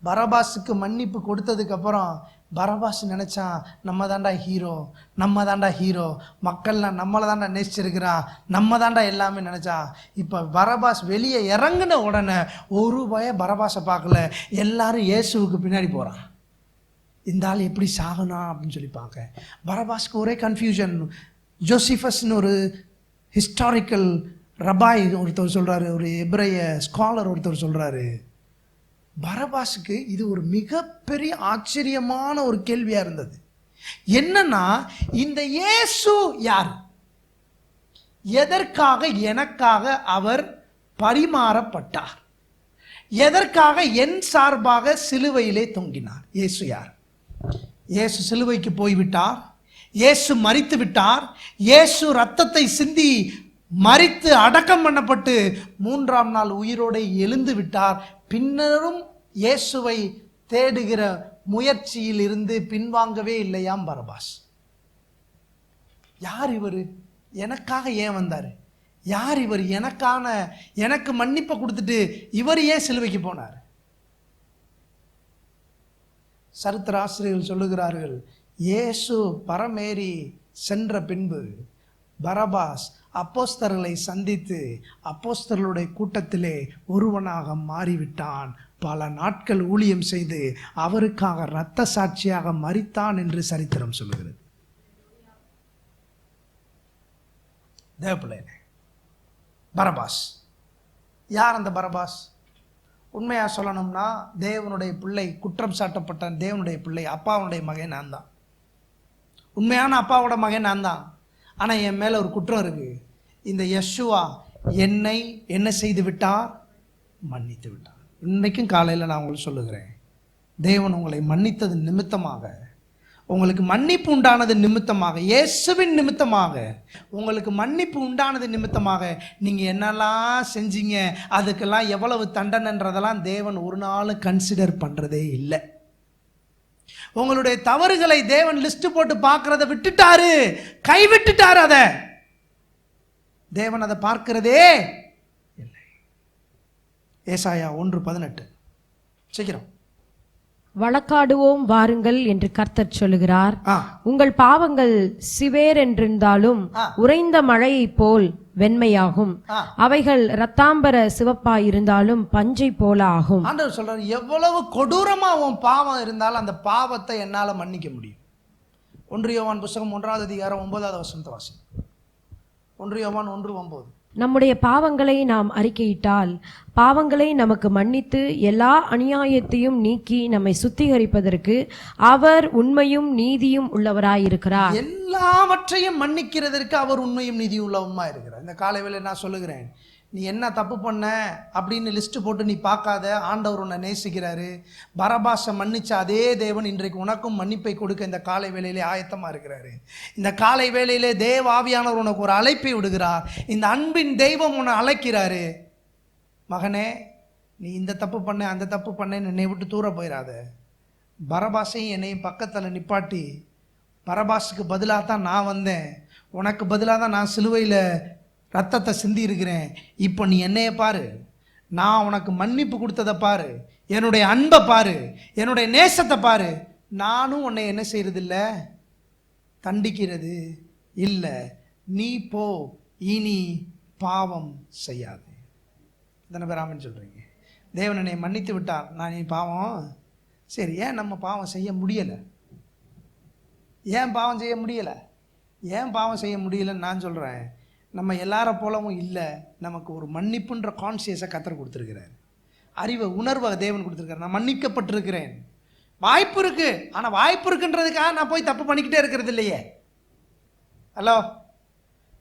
பரபாஸுக்கு மன்னிப்பு கொடுத்ததுக்கு அப்புறம் பரபாஸ் நினைச்சான், நம்ம தாண்டா ஹீரோ, நம்ம தாண்டா ஹீரோ, மக்கள்லாம் நம்மளை தாண்டா நேசிச்சிருக்கிறா, நம்ம தாண்டா எல்லாமே நினைச்சா. இப்போ பரபாஸ் வெளியே இறங்கின உடனே ஒரு பய பரபாஸை பார்க்கல, எல்லாரும் இயேசுவுக்கு பின்னாடி போகிறான். இந்த ஆள் எப்படி சாகணும் அப்படின்னு சொல்லி பார்க்க பரபாஸ்க்கு ஒரே கன்ஃபியூஷன். ஜோசிஃபஸ்னு ஒரு ஹிஸ்டாரிக்கல் ரபாய் ஒருத்தர் சொல்கிறாரு, ஒரு எபிரேய ஸ்காலர் ஒருத்தர் சொல்கிறாரு, பரபாஸுக்கு இது ஒரு மிகப்பெரிய ஆச்சரியமான ஒரு கேள்வியாக இருந்தது. என்னன்னா, இந்த இயேசு யார்? எதற்காக எனக்காக அவர் பரிமாறப்பட்டார்? எதற்காக என் சார்பாக சிலுவையிலே தொங்கினார்? இயேசு யார்? இயேசு சிலுவைக்கு போய்விட்டார், இயேசு மரித்து விட்டார், இயேசு ரத்தத்தை சிந்தி மரித்து அடக்கம் பண்ணப்பட்டு 3ஆம் நாள் உயிரோடு எழுந்து விட்டார். பின்னரும் இயேசுவை தேடுகிற முயற்சியில் இருந்து பின்வாங்கவே இல்லையாம் பரபாஸ். யார் இவர்? எனக்காக ஏன் வந்தார்? யார் இவர்? எனக்கு மன்னிப்பை கொடுத்துட்டு இவர் ஏன் சிலுவைக்கு போனார்? சரித்திர ஆசிரியர்கள் சொல்லுகிறார்கள், இயேசு பரமேறி சென்ற பின்பு பரபாஸ் அப்போஸ்தலர்களை சந்தித்து அப்போஸ்தலருடைய கூட்டத்திலே ஒருவனாக மாறிவிட்டான். பல நாட்கள் ஊழியம் செய்து அவருக்காக இரத்த சாட்சியாக மரித்தான் என்று சரித்திரம் சொல்லுகிறது. தேவப்பிள்ளைனே, பரபாஸ் யார்? அந்த பரபாஸ் உண்மையாக சொல்லணும்னா தேவனுடைய பிள்ளை, குற்றம் சாட்டப்பட்ட தேவனுடைய பிள்ளை, அப்பாவுடைய மகன் நான் தான். உண்மையான அப்பாவோட மகன் நான் தான். ஆனால் என் மேலே ஒரு குற்றம் இருக்குது. இந்த யெஷுவா என்னை என்ன செய்து விட்டார்? மன்னித்து விட்டார். இன்றைக்கும் காலையில் நான் உங்களுக்கு சொல்லுகிறேன், தேவன் உங்களை மன்னித்தது நிமித்தமாக, உங்களுக்கு மன்னிப்பு உண்டானது நிமித்தமாக, இயேசுவின் நிமித்தமாக உங்களுக்கு மன்னிப்பு உண்டானது நிமித்தமாக நீங்கள் என்னெல்லாம் செஞ்சீங்க, அதுக்கெல்லாம் எவ்வளவு தண்டனைன்றதெல்லாம் தேவன் ஒரு நாள் கன்சிடர் பண்ணுறதே இல்லை. உங்களுடைய தவறுகளை தேவன் லிஸ்ட் போட்டு பார்க்கறத விட்டுட்டாரு, கைவிட்டுட்டாரு. அதை தேவன் அதை பார்க்கிறதே இல்லை. ஏசாயா 1:18. சீக்கிரம் வழக்காடுவோம் வாருங்கள் என்று கர்த்தர் சொல்லுகிறார். உங்கள் பாவங்கள் சிவேர் என்றிருந்தாலும் உறைந்த மழையைப் போல் வெண்மையாகும், அவைகள் இரத்தாம்பர சிவப்பாயிருந்தாலும் பஞ்சை போல ஆகும். ஆண்டவர் சொல்றாரு, எவ்வளவு கொடூரமா உன் பாவம் இருந்தாலும் அந்த பாவத்தை என்னால மன்னிக்க முடியும். 1 யோவான் புத்தகம் 1ஆம் அதிகாரம் 9ஆவது வசனத்தை வாசி. 1 யோவான் 1:9. நம்முடைய பாவங்களை நாம் அறிக்கையிட்டால் பாவங்களை நமக்கு மன்னித்து எல்லா அநியாயத்தையும் நீக்கி நம்மை சுத்திகரிப்பதற்கு அவர் உண்மையும் நீதியும் உள்ளவராயிருக்கிறார். எல்லாவற்றையும் மன்னிக்கிறதற்கு அவர் உண்மையும் நீதியும் உள்ளவமா இருக்கிறார். இந்த காலை வேளை நான் சொல்லுகிறேன், நீ என்ன தப்பு பண்ண அப்படின்னு லிஸ்ட் போட்டு நீ பார்க்காத. ஆண்டவர் உன்னை நேசிக்கிறாரு. பரபாசை மன்னிச்ச அதே தேவன் இன்றைக்கு உனக்கும் மன்னிப்பை கொடுக்க இந்த காலை வேளையிலே ஆயத்தமாக இருக்கிறாரு. இந்த காலை வேளையிலே தேவ ஆவியானவர் உனக்கு ஒரு அழைப்பை விடுகிறார். இந்த அன்பின் தெய்வம் உன்னை அழைக்கிறாரு. மகனே, நீ இந்த தப்பு பண்ண அந்த தப்பு பண்ணேன்னு என்னை விட்டு தூர போயிடாத. பரபாசையும் என்னையும் பக்கத்தில் நிப்பாட்டி பரபாசுக்கு பதிலாக தான் நான் வந்தேன், உனக்கு பதிலாக தான் நான் சிலுவையில் ரத்தத்தை சிந்தி இருக்கிறேன். இப்போ நீ என்னைய பாரு, நான் உனக்கு மன்னிப்பு கொடுத்ததை பாரு, என்னுடைய அன்பை பாரு, என்னுடைய நேசத்தை பாரு. நானும் உன்னை என்ன செய்யறதில்ல, தண்டிக்கிறது இல்லை. நீ போ, இனி பாவம் செய்யாது. இத்தனை பேர் ஆமென் சொல்கிறீங்க? தேவன் என்னை மன்னித்து விட்டார், நான் இனி பாவம் சரி. ஏன் நம்ம பாவம் செய்ய முடியலை? ஏன் பாவம் செய்ய முடியலை? ஏன் பாவம் செய்ய முடியலைன்னு நான் சொல்கிறேன், நம்ம எல்லார போலவும் இல்லை. நமக்கு ஒரு மன்னிப்புன்ற கான்சியஸை கர்த்தர் கொடுத்துருக்கிறார், அறிவை உணர்வை தேவன் கொடுத்துருக்காரு. நான் மன்னிக்கப்பட்டிருக்கிறேன். வாய்ப்பு இருக்கு, ஆனால் வாய்ப்பு இருக்குன்றதுக்காக நான் போய் தப்பு பண்ணிக்கிட்டே இருக்கிறது இல்லையே. ஹலோ,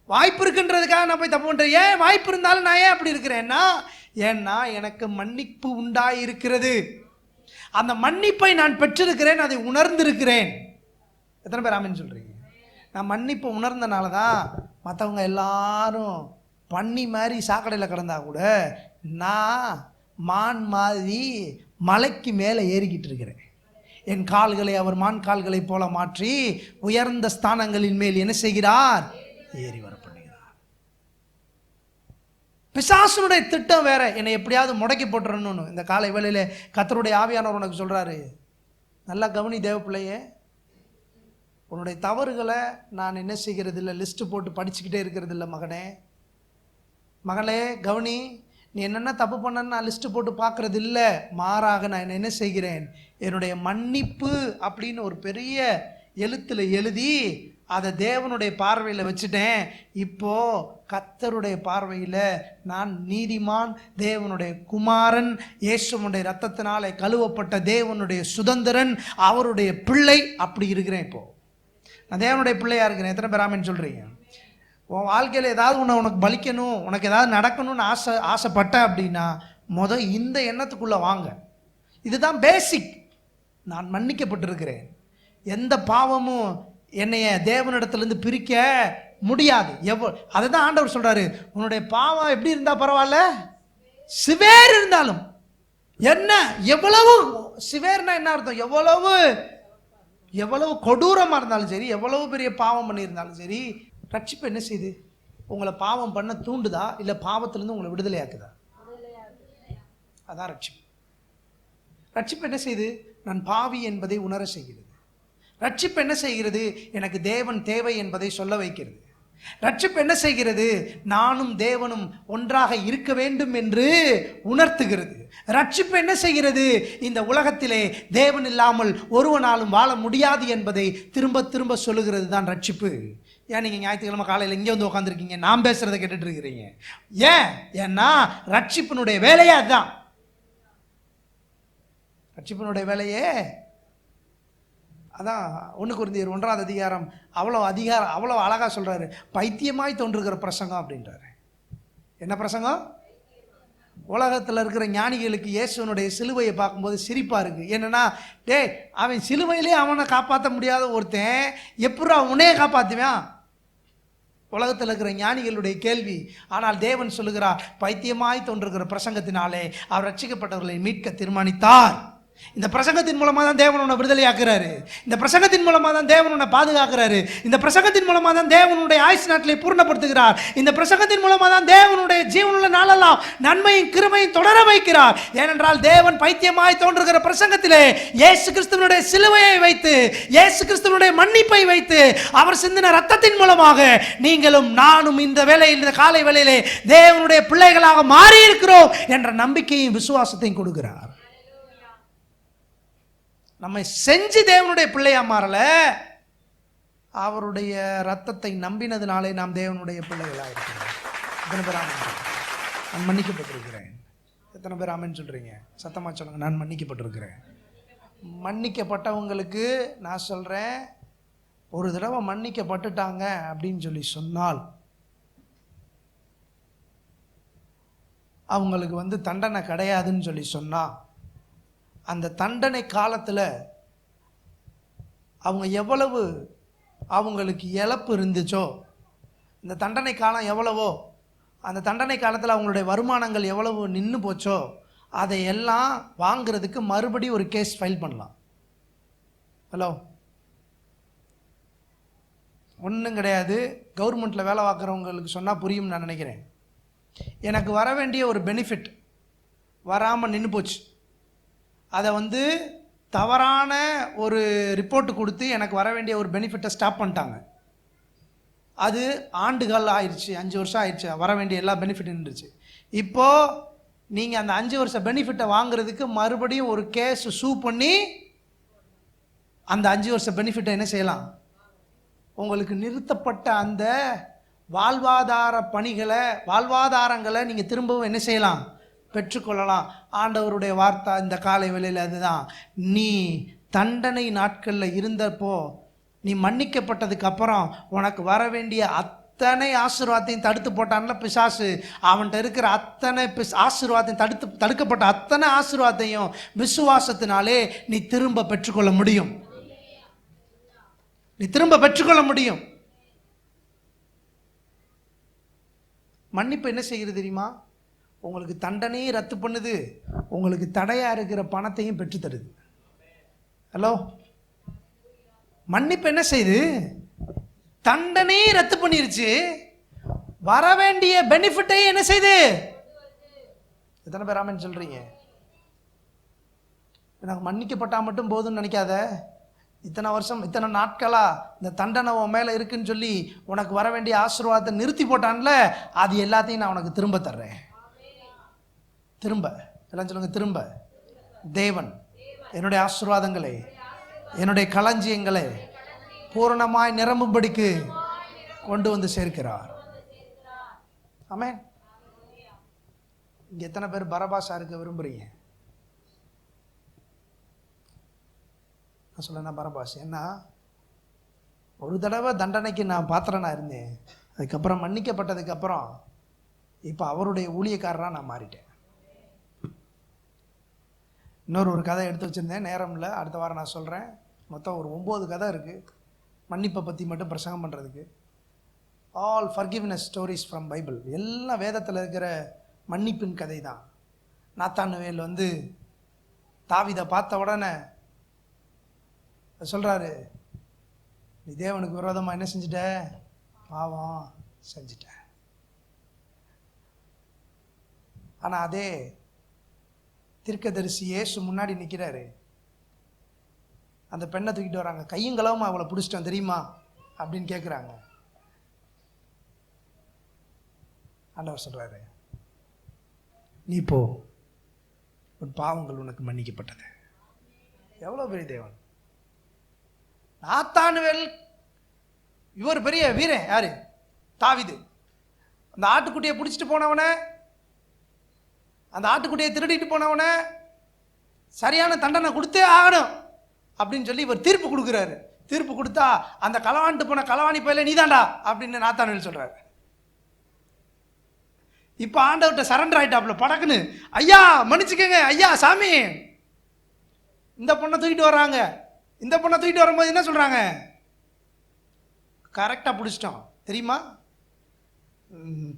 வாய்ப்பு இருக்குன்றதுக்காக நான் போய் தப்பு பண்ணுறேன். ஏன் வாய்ப்பு இருந்தாலும் நான் ஏன் அப்படி இருக்கிறேன்னா, ஏன்னா எனக்கு மன்னிப்பு உண்டாயிருக்கிறது. அந்த மன்னிப்பை நான் பெற்றிருக்கிறேன், அதை உணர்ந்திருக்கிறேன். எத்தனை பேர் ஆமென் சொல்கிறீங்க? நான் மன்னிப்பை உணர்ந்தனால தான் மற்றவங்க எல்லாரும் பண்ணி மாதிரி சாக்கடையில் கிடந்தா கூட நான் மான் மாதிரி மலைக்கு மேலே ஏறிக்கிட்டு இருக்கிறேன். என் கால்களை அவர் மான் கால்களை போல மாற்றி உயர்ந்த ஸ்தானங்களின் மேல் என்ன செய்கிறார்? ஏறி வர பண்ணுகிறார். பிசாசுனுடைய திட்டம் வேற, என்னை எப்படியாவது முடக்கி போட்டுறணும்னு. இந்த காலை வேளையில கர்த்தருடைய ஆவியானவர் உனக்கு சொல்றாரு, நல்லா கவனி தேவ பிள்ளையே, உன்னுடைய தவறுகளை நான் என்ன செய்கிறது இல்லை, லிஸ்ட்டு போட்டு படிச்சுக்கிட்டே இருக்கிறது இல்லை மகனே. மகளே கவனி, நீ என்னென்ன தப்பு பண்ணன்னு நான் லிஸ்ட்டு போட்டு பார்க்கறது இல்லை. மாறாக நான் என்ன செய்கிறேன், என்னுடைய மன்னிப்பு அப்படின்னு ஒரு பெரிய எழுத்தில் எழுதி அதை தேவனுடைய பார்வையில் வச்சுட்டேன். இப்போ கர்த்தருடைய பார்வையில் நான் நீதிமான், தேவனுடைய குமாரன், இயேசுவுடைய இரத்தத்தினாலே கழுவப்பட்ட தேவனுடைய சுதந்திரன், அவருடைய பிள்ளை, அப்படி இருக்கிறேன். இப்போ நான் தேவனுடைய பிள்ளையாக இருக்கிறேன். எத்தனை பேர் ஆமென் சொல்கிறீங்க? உன் வாழ்க்கையில் ஏதாவது உனக்கு பலிக்கணும், உனக்கு ஏதாவது நடக்கணும்னு ஆசைப்பட்ட அப்படின்னா இந்த எண்ணத்துக்குள்ளே வாங்க. இதுதான் பேசிக். நான் மன்னிக்கப்பட்டிருக்கிறேன். எந்த பாவமும் என்னைய தேவனிடத்துலேருந்து பிரிக்க முடியாது. அதை தான் ஆண்டவர் சொல்கிறாரு, உன்னுடைய பாவம் எப்படி இருந்தால் பரவாயில்ல, சிவேர் இருந்தாலும். என்ன எவ்வளவு சிவேர்னா என்ன அர்த்தம்? எவ்வளவு கொடூரமாக இருந்தாலும் சரி, எவ்வளவு பெரிய பாவம் பண்ணியிருந்தாலும் சரி, ரட்சிப்பு என்ன செய்யுது? உங்களை பாவம் பண்ண தூண்டுதா, இல்லை பாவத்திலேருந்து உங்களை விடுதலையாக்குதா? அதான் ரட்சிப்பு. ரட்சிப்பு என்ன செய்யுது? நான் பாவி என்பதை உணர செய்கிறது. ரட்சிப்பு என்ன செய்கிறது? எனக்கு தேவன் தேவை என்பதை சொல்ல வைக்கிறது. ரட்சிப்பு என்ன செய்கிறது? நானும் தேவனும் ஒன்றாக இருக்க வேண்டும் என்று உணர்த்துகிறது. ரட்சிப்பு என்ன செய்கிறது? இந்த உலகத்திலே தேவன் இல்லாமல் ஒருவனாலும் வாழ முடியாது என்பதை திரும்ப திரும்ப சொல்லுகிறது தான் ரட்சிப்பு. ஏன் நீங்கள் ஞாயிற்றுக்கிழமை காலையில் இங்கே வந்து உட்காந்துருக்கீங்க, நான் பேசுகிறத கேட்டுட்டு இருக்கிறீங்க? ஏன்னா ரட்சிப்பினுடைய வேலையே அதுதான். ரட்சிப்பினுடைய வேலையே அதான். 1 கொரிந்தியர் 1ஆம் அதிகாரம் அவ்வளோ அழகாக சொல்கிறாரு. பைத்தியமாய் தோன்றுகிற பிரசங்கம் அப்படின்றாரு. என்ன பிரசங்கம்? உலகத்தில் இருக்கிற ஞானிகளுக்கு இயேசுனுடைய சிலுவையை பார்க்கும்போது சிரிப்பாக இருக்குது. என்னென்னா, அவன் சிலுவையிலே அவனை காப்பாற்ற முடியாத ஒருத்தன் எப்படா உன்னையே காப்பாற்றுவான்? உலகத்தில் இருக்கிற ஞானிகளுடைய கேள்வி. ஆனால் தேவன் சொல்லுகிறார், பைத்தியமாய் தோன்றுகிற பிரசங்கத்தினாலே அவர் ரட்சிக்கப்பட்டவர்களை மீட்க தீர்மானித்தார். இந்த பிரசங்கத்தின் மூலமாக தான் தேவன் உன்னை விடுதலையாக்குறாரு. இந்த பிரசங்கத்தின் மூலமாக தான் தேவன் உன்னை பாதுகாக்கிறாரு. இந்த பிரசங்கத்தின் மூலமாக தான் தேவனுடைய ஆயுசு நாட்களை பூர்ணப்படுத்துகிறார். இந்த பிரசங்கத்தின் மூலமாக தான் தேவனுடைய ஜீவனுள்ள நாளெல்லாம் நன்மையும் கிருபையும் தொடர வைக்கிறார். ஏனென்றால் தேவன் பைத்தியமாய் தோன்றுகிற பிரசங்கத்திலே இயேசு கிறிஸ்துவனுடைய சிலுவையை வைத்து, இயேசு கிறிஸ்துவனுடைய மன்னிப்பை வைத்து, அவர் சிந்தின ரத்தத்தின் மூலமாக நீங்களும் நானும் இந்த வேளையில், இந்த காலை வேளையிலே தேவனுடைய பிள்ளைகளாக மாறி இருக்கிறோம் என்ற நம்பிக்கையும் விசுவாசத்தையும் கொடுக்கிறார். நம்மை செஞ்சு தேவனுடைய பிள்ளையா மாறல, அவருடைய ரத்தத்தை நம்பினதுனாலே நாம் தேவனுடைய பிள்ளைகளாக இருக்கிறோம். எத்தனை பேர் ஆமென்? நான் மன்னிக்கப்பட்டிருக்கிறேன். எத்தனை பேர் ஆமென் சொல்றீங்க? சத்தமா சொல்லுங்க, நான் மன்னிக்கப்பட்டிருக்கிறேன். மன்னிக்கப்பட்டவங்களுக்கு நான் சொல்றேன், ஒரு தடவை மன்னிக்கப்பட்டுட்டாங்க அப்படின்னு சொல்லி சொன்னால் அவங்களுக்கு தண்டனை கிடையாதுன்னு சொல்லி சொன்னா, அந்த தண்டனை காலத்தில் அவங்க எவ்வளவு அவங்களுக்கு இழப்பு இருந்துச்சோ, இந்த தண்டனை காலம் எவ்வளவோ, அந்த தண்டனை காலத்தில் அவங்களுடைய வருமானங்கள் எவ்வளவு நின்று போச்சோ, அதை எல்லாம் வாங்கிறதுக்கு மறுபடியும் ஒரு கேஸ் ஃபைல் பண்ணலாம். ஹலோ, ஒன்றும் கிடையாது. கவர்மெண்ட்டில் வேலை பார்க்குறவங்களுக்கு சொன்னால் புரியும் நான் நினைக்கிறேன். எனக்கு வர வேண்டிய ஒரு பெனிஃபிட் வராமல் நின்று போச்சு. அதை தவறான ஒரு ரிப்போர்ட்டு கொடுத்து எனக்கு வர வேண்டிய ஒரு பெனிஃபிட்டை ஸ்டாப் பண்ணிட்டாங்க. அது ஆண்டுகள் ஆயிடுச்சு, 5 வருஷம் ஆயிடுச்சு. வர வேண்டிய எல்லா பெனிஃபிட்டும் நின்றுச்சு. இப்போது நீங்கள் அந்த 5 வருஷ பெனிஃபிட்டை வாங்குறதுக்கு மறுபடியும் ஒரு கேஸ் சூ பண்ணி அந்த 5 வருஷ பெனிஃபிட்டை என்ன செய்யலாம்? உங்களுக்கு நிறுத்தப்பட்ட அந்த வாழ்வாதாரங்களை நீங்கள் திரும்பவும் என்ன செய்யலாம்? பெற்றுக்கொள்ளலாம். ஆண்டவருடைய வார்த்தை இந்த காலை வேளையில் அதுதான். நீ தண்டனை நாட்களில் இருந்தப்போ நீ மன்னிக்கப்பட்டதுக்கு அப்புறம் உனக்கு வர வேண்டிய அத்தனை ஆசீர்வாதத்தையும் தடுத்து போட்டான்ல பிசாசு. அவன்கிட்ட இருக்கிற அத்தனை ஆசீர்வாதத்தையும் தடுக்கப்பட்ட அத்தனை ஆசீர்வாதத்தையும் விசுவாசத்தினாலே நீ திரும்ப பெற்றுக்கொள்ள முடியும். மன்னிப்பு என்ன செய்கிறது தெரியுமா? உங்களுக்கு தண்டனையை ரத்து பண்ணுது, உங்களுக்கு தடையா இருக்கிற பணத்தையும் பெற்று தருது. ஹலோ, மன்னிப்பு என்ன செய்யுது? தண்டனையை ரத்து பண்ணிருச்சு, வர வேண்டிய பெனிஃபிட்டையும் என்ன செய்யுது? எத்தனை பேர் ஆமென் சொல்றீங்க? எனக்கு மன்னிக்கப்பட்டா மட்டும் போதும்னு நினைக்காத. இத்தனை வருஷம் இத்தனை நாட்களா இந்த தண்டனை உன் மேலே இருக்குன்னு சொல்லி உனக்கு வர வேண்டிய ஆசீர்வாதத்தை நிறுத்தி போட்டான்ல, அது எல்லாத்தையும் நான் உனக்கு திரும்ப தர்றேன். திரும்ப எல்லாம் சொல்லுங்க, திரும்ப. தேவன் என்னுடைய ஆசீர்வாதங்களை, என்னுடைய களஞ்சியங்களை பூரணமாய் நிரம்பும்படிக்கு கொண்டு வந்து சேர்க்கிறார். ஆமென். இங்க எத்தனை பேர் பரபாசா இருக்க விரும்புறீங்க? நான் சொல்ல பரபாஸ். ஏன்னா ஒரு தடவை தண்டனைக்கு நான் பாத்திரனா இருந்தேன். அதுக்கப்புறம் மன்னிக்கப்பட்டதுக்கப்புறம் இப்போ அவருடைய ஊழியக்காரராக நான் மாறிட்டேன். ஒரு கதை எடுத்து வச்சுருந்தேன், நேரம் இல்லை, அடுத்த வாரம் நான் சொல்கிறேன். மொத்தம் ஒரு 9 கதை இருக்குது மன்னிப்பை பற்றி மட்டும் பிரசங்கம் பண்ணுறதுக்கு. All forgiveness stories from Bible. எல்லாம் வேதத்தில் இருக்கிற மன்னிப்பின் கதை தான். நாத்தானுவேல் தாவீதை பார்த்த உடனே சொல்கிறாரு, நீ தேவனுக்கு விரோதமாக என்ன செஞ்சிட்ட? பாவம் செஞ்சிட்ட. ஆனால் அதே தீர்க்கதரிசி இயேசு முன்னாடி நிற்கிறாரு. அந்த பெண்ணை தூக்கிட்டு வராங்க, கையும் களவுமா அவளை பிடிச்சிட்டோம் தெரியுமா அப்படின்னு கேட்குறாங்க. ஆண்டவர் சொல்கிறாரு, நீ போ, உன் பாவங்கள் உனக்கு மன்னிக்கப்பட்டது. எவ்வளோ பெரிய தேவன்! நாத்தானுவேல் இவர் பெரிய வீரன். யாரு? தாவீது. அந்த ஆட்டுக்குட்டியை பிடிச்சிட்டு போனவன, அந்த ஆட்டுக்குட்டியை திருடிட்டு போனவன சரியான தண்டனை கொடுத்தே ஆகணும் அப்படின்னு சொல்லி இவர் தீர்ப்பு கொடுக்குறாரு. தீர்ப்பு கொடுத்தா அந்த களவான்ட்டு போன களவாணி பையில நீதாண்டா அப்படின்னு நாத்தானுவேல் சொல்றாரு. இப்போ ஆண்டவர்கிட்ட சரண்டர் ஆயிட்டாப்ல படக்குன்னு. ஐயா மன்னிச்சுக்கங்க, ஐயா சாமி, இந்த பொண்ணை தூக்கிட்டு வர்றாங்க. இந்த பொண்ணை தூக்கிட்டு வரும்போது என்ன சொல்றாங்க? கரெக்டாக பிடிச்சிட்டோம் தெரியுமா,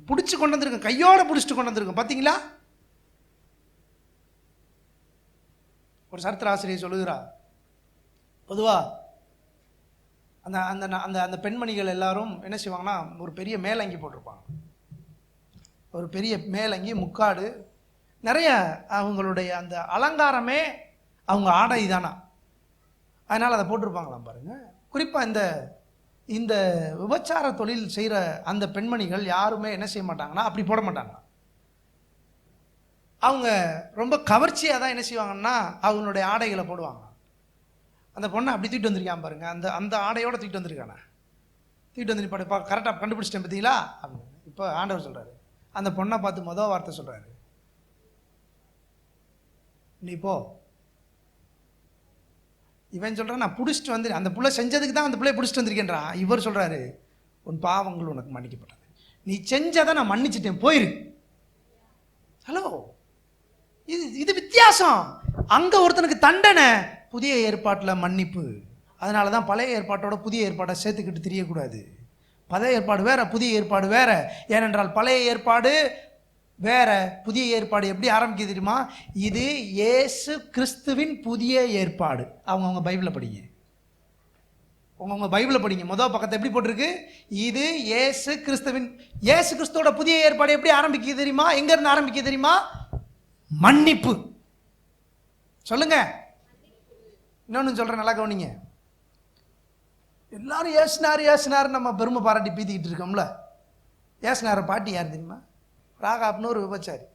பிடிச்சி கொண்டு வந்திருக்கோம், கையோட பிடிச்சிட்டு கொண்டு வந்திருக்கோம் பார்த்தீங்களா? ஒரு சரித்திர ஆசிரியர் சொல்லுகிறா, பொதுவாக அந்த அந்த அந்த பெண்மணிகள் எல்லாரும் என்ன செய்வாங்கன்னா, ஒரு பெரிய மேலங்கி போட்டிருப்பாங்க. ஒரு பெரிய மேலங்கி, முக்காடு, நிறைய அவங்களுடைய அந்த அலங்காரமே அவங்க ஆடை தானா, அதனால் அதை போட்டிருப்பாங்களாம் பாருங்கள். குறிப்பாக இந்த விபச்சார தொழில் செய்கிற அந்த பெண்மணிகள் யாருமே என்ன செய்ய மாட்டாங்கன்னா அப்படி போட மாட்டாங்க. அவங்க ரொம்ப கவர்ச்சியாக தான் என்ன செய்வாங்கன்னா அவங்களுடைய ஆடைகளை போடுவாங்க. அந்த பொண்ணை அப்படி தூக்கிட்டு வந்திருக்கான் பாருங்க, அந்த ஆடையோடு தூக்கிட்டு வந்திருக்கானே, தூக்கிட்டு வந்து இப்போ கரெக்டாக கண்டுபிடிச்சிட்டேன் பார்த்தீங்களா அப்படின்னு. இப்போ ஆண்டவர் சொல்கிறாரு, அந்த பொண்ணை பார்த்து மொதல் வார்த்தை சொல்கிறாரு, நீ போ. இவன் சொல்கிறான், நான் பிடிச்சிட்டு வந்து அந்த பிள்ளை செஞ்சதுக்கு தான் அந்த பிள்ளையை பிடிச்சிட்டு வந்திருக்கேன்றான். இவர் சொல்கிறாரு, உன் பாவங்கள் உனக்கு மன்னிக்கப்பட்டது, நீ செஞ்சதை நான் மன்னிச்சிட்டேன், போயிரு. ஹலோ, இது வித்தியாசம். அங்கே ஒருத்தனுக்கு தண்டனை, புதிய ஏற்பாட்டில் மன்னிப்பு. அதனால தான் பழைய ஏற்பாட்டோட புதிய ஏற்பாட்டை சேர்த்துக்கிட்டு தெரியக்கூடாது. பழைய ஏற்பாடு வேற, புதிய ஏற்பாடு வேற. ஏனென்றால் பழைய ஏற்பாடு வேற, புதிய ஏற்பாடு எப்படி ஆரம்பிக்குது தெரியுமா? இது இயேசு கிறிஸ்துவின் புதிய ஏற்பாடு. அவங்க பைபிளை படிங்க. உங்க பைபிளை படிங்க, முதல் பக்கத்தை எப்படி போட்டிருக்கு? இது இயேசு கிறிஸ்துவோட புதிய ஏற்பாடு எப்படி ஆரம்பிக்குது தெரியுமா? எங்க இருந்து ஆரம்பிக்குது தெரியுமா? மன்னிப்பு. சொல்லுங்க. இன்னொன்னு சொல்றேன், நல்லா கவனிங்க. எல்லாரும் ஏசுனார் நம்ம பெருமை பாராட்டி பீத்திக்கிட்டு இருக்கோம்ல. ஏசுனார பாட்டி யார் தெரியுமா? ராகாப்னு ஒரு விபச்சாரி.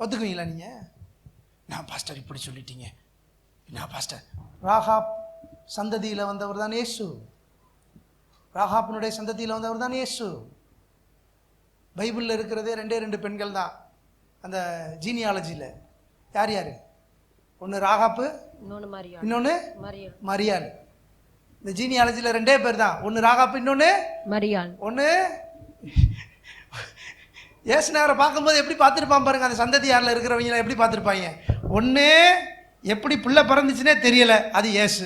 ஒத்துக்குவீங்களா நீங்க? நான் பாஸ்டர் இப்படி சொல்லிட்டீங்க. நான் பாஸ்டர், ராகாப் சந்ததியில் வந்தவர் தான் இயேசு. ராகாப்னுடைய சந்ததியில் வந்தவர் தான் இயேசு. பைபிளில் இருக்கிறதே 2 பெண்கள் தான் அந்த ஜீனியாலஜியில். யார்? ஒன்று ராகாப்பு, இன்னொன்று மரியாள். இந்த ஜீனியாலஜியில் 2 பேர் தான். ஒன்று ராகாப்பு, இன்னொன்று மரியாள். ஒன்று ஏசுனாரை பார்க்கும்போது எப்படி பார்த்துருப்பான் பாருங்க, அந்த சந்ததியாரில் இருக்கிறவங்க எப்படி பார்த்துருப்பாங்க. ஒன்று எப்படி பிள்ளை பிறந்துச்சுன்னே தெரியலை, அது இயேசு.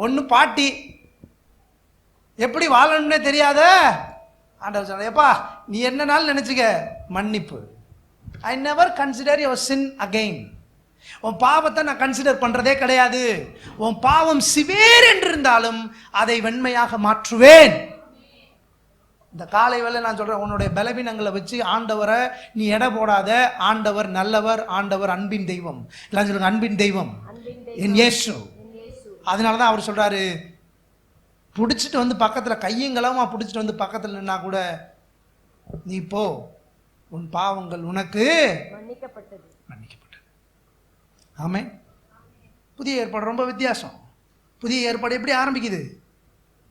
ஒன்று பாட்டி எப்படி வாழணும்னே தெரியாத ஆண்டவர் சொல்ற, எப்பா நீ என்னனாலும் நினச்சிக்க, மன்னிப்பு. I never consider your sin again. உன் பாவத்தை நான் கன்சிடர் பண்ணுறதே கிடையாது. உன் பாவம் சிவேர் என்று இருந்தாலும் அதை வெண்மையாக மாற்றுவேன். இந்த காலை வேளை நான் சொல்கிறேன், உன்னுடைய பலவீனங்களை வச்சு ஆண்டவரை நீ எடை போடாத. ஆண்டவர் நல்லவர், ஆண்டவர் அன்பின் தெய்வம். எல்லாம் சொல்லுங்க, அன்பின் தெய்வம் என் இயேசு. அதனால தான் அவர் சொல்கிறாரு, பிடிச்சிட்டு வந்து பக்கத்தில் கையங்களமா பிடிச்சிட்டு வந்து பக்கத்தில் நின்னா கூட நீ போ, உன் பாவங்கள் உனக்கு மன்னிக்கப்பட்டது. ஆமே. புதிய ஏற்பாடு ரொம்ப வித்தியாசம். புதிய ஏற்பாடு எப்படி ஆரம்பிக்குது?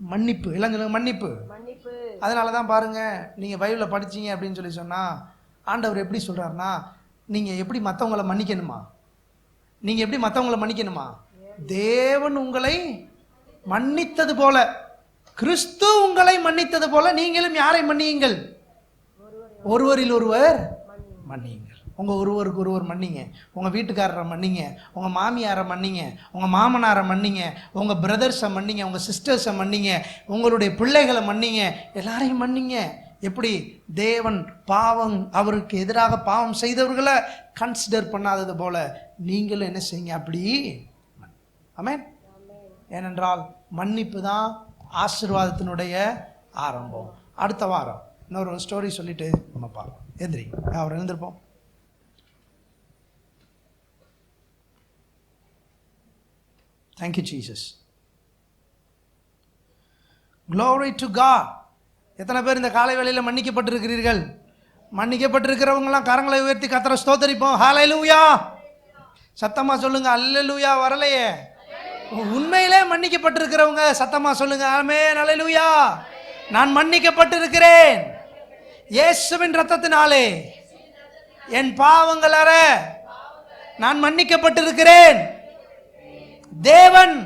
மன்னிப்பு. எல்லாம் சொல்லுங்க, மன்னிப்பு. அதனால தான் பாருங்க, நீங்கள் பைபிளில் படிச்சீங்க அப்படின்னு சொல்லி சொன்னால் ஆண்டவர் எப்படி சொல்கிறாருன்னா, நீங்கள் எப்படி மற்றவங்களை மன்னிக்கணுமா? நீங்கள் எப்படி மற்றவங்களை மன்னிக்கணுமா? தேவன் உங்களை மன்னித்தது போல, கிறிஸ்து உங்களை மன்னித்தது போல நீங்களும் யாரை மன்னியுங்கள்? ஒருவரில் ஒருவர் மன்னியுங்கள். உங்கள் ஒருவருக்கு ஒருவர் மன்னிங்க. உங்கள் வீட்டுக்காரரை மன்னிங்க, உங்கள் மாமியாரை மன்னிங்க, உங்கள் மாமனாரை மன்னிங்க, உங்கள் பிரதர்ஸை மன்னிங்க, உங்கள் சிஸ்டர்ஸை மன்னிங்க, உங்களுடைய பிள்ளைகளை மன்னிங்க, எல்லாரையும் மன்னிங்க. எப்படி? தேவன் அவருக்கு எதிராக பாவம் செய்தவர்களை கன்சிடர் பண்ணாதது போல நீங்களும் என்ன செய்யுங்க? அப்படி. ஆமென். ஏனென்றால் மன்னிப்பு தான் ஆசீர்வாதத்தினுடைய ஆரம்பம். அடுத்த வாரம் இன்னொரு ஸ்டோரி சொல்லிட்டு நம்ம பார்ப்போம். எந்திரி, அவர் எழுந்திருப்போம். Thank you Jesus. Glory to God. எத்தனை பேர் இந்த காலை வேளையில் மன்னிக்கப்பட்டிருக்கிறீர்கள்? மன்னிக்கப்பட்டிருக்கிறவங்களாம் கரங்களை உயர்த்தி கர்த்தரை ஸ்தோத்தரிப்போம். ஹல்லேலூயா. சத்தமா சொல்லுங்க, அல்லேலூயா. வரலையே, உண்மையிலே மன்னிக்கப்பட்டிருக்கிறவங்க சத்தமா சொல்லுங்க, ஆமென், அல்லேலூயா. நான் மன்னிக்கப்பட்டிருக்கிறேன் இயேசுவின் இரத்தத்தினாலே, என் பாவங்கள் அற நான் மன்னிக்கப்பட்டிருக்கிறேன். தேவன்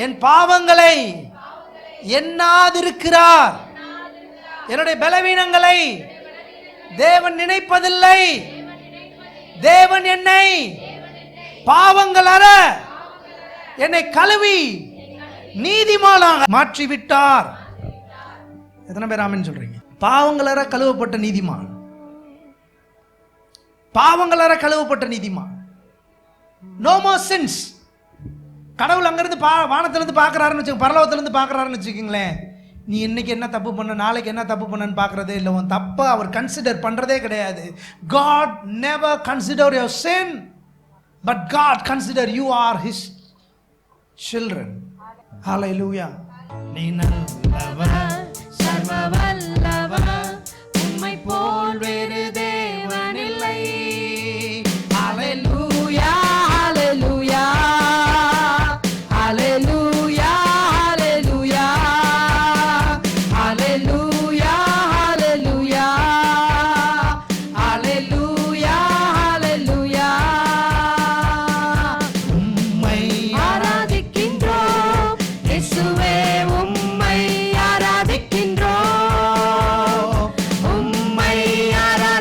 என் பாவங்களை எண்ணாதிருக்கிறார். என்னுடைய பலவீனங்களை தேவன் நினைப்பதில்லை. தேவன் என்னை பாவங்கள் அற என்னை கழுவி நீதிமானாக மாற்றிவிட்டார். எத்தனை பேர் ஆமென் சொல்றீங்க? பாவங்களற கழுவப்பட்ட நீதிமான், பாவங்களற கழுவப்பட்ட நீதிமான். No more sins. கடவுள் அங்கிருந்து வானத்திலிருந்து பார்க்கறாருன்னு வச்சுக்கோங்க, பரலோகத்திலிருந்து பார்க்கறாருன்னு வச்சுக்கோங்களேன். நீ இன்னைக்கு என்ன தப்பு பண்ண, நாளைக்கு என்ன தப்பு பண்ணன்னு பார்க்கறதே இல்லை. உன் தப்பை அவர் கன்சிடர் பண்றதே கிடையாது. God never consider your sin, but God consider you are his children. Hallelujah. நீ நல்லவர், சர்வ வல்லவர், உம்மை போல் வேறு தேவன் இல்லை. Hallelujah, hallelujah, hallelujah, hallelujah, hallelujah, hallelujah, hallelujah, hallelujah. உம்மை ஆராதிக்கின்றோம் இயேசுவே, உம்மை ஆராதிக்கின்றோம், உம்மை ஆராதிக்கின்றோம்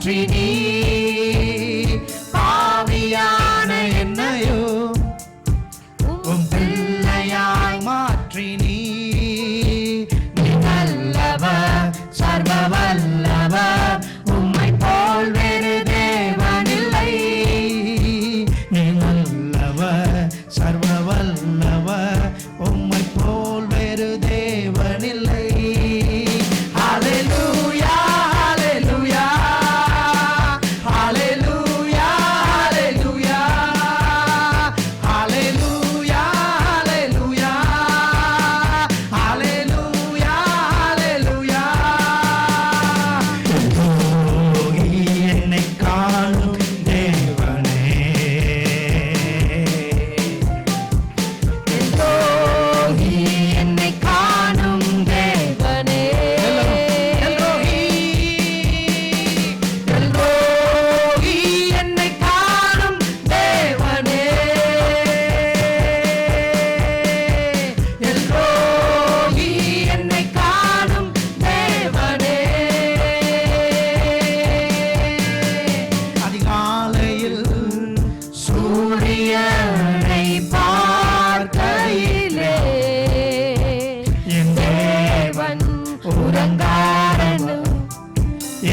மாற்றி நீ பாவியான என்னையோ உம் பிள்ளையாய் மாற்றி நீ நல்லவர் சர்வ வல்லவர் உம்மை போல் வேறு தேவனில்லை நீ நல்லவர் சர்வ வல்லவர் உம்மை போல் வேறு தேவனில்லை ஹல்லேலூயா ஹல்லேலூயா ஹல்லேலூயா ஹல்லேலூயா ஹல்லேலூயா ஹல்லேலூயா ஹல்லேலூயா என்னை காணும் தேவனே என்னை காணும் தேவனே என்னை காணும் தேவனே என்னை காணும் தேவனே அதிகாலையில் சூரியனை பார்க்கையிலே என் தேவன் உறங்காரன்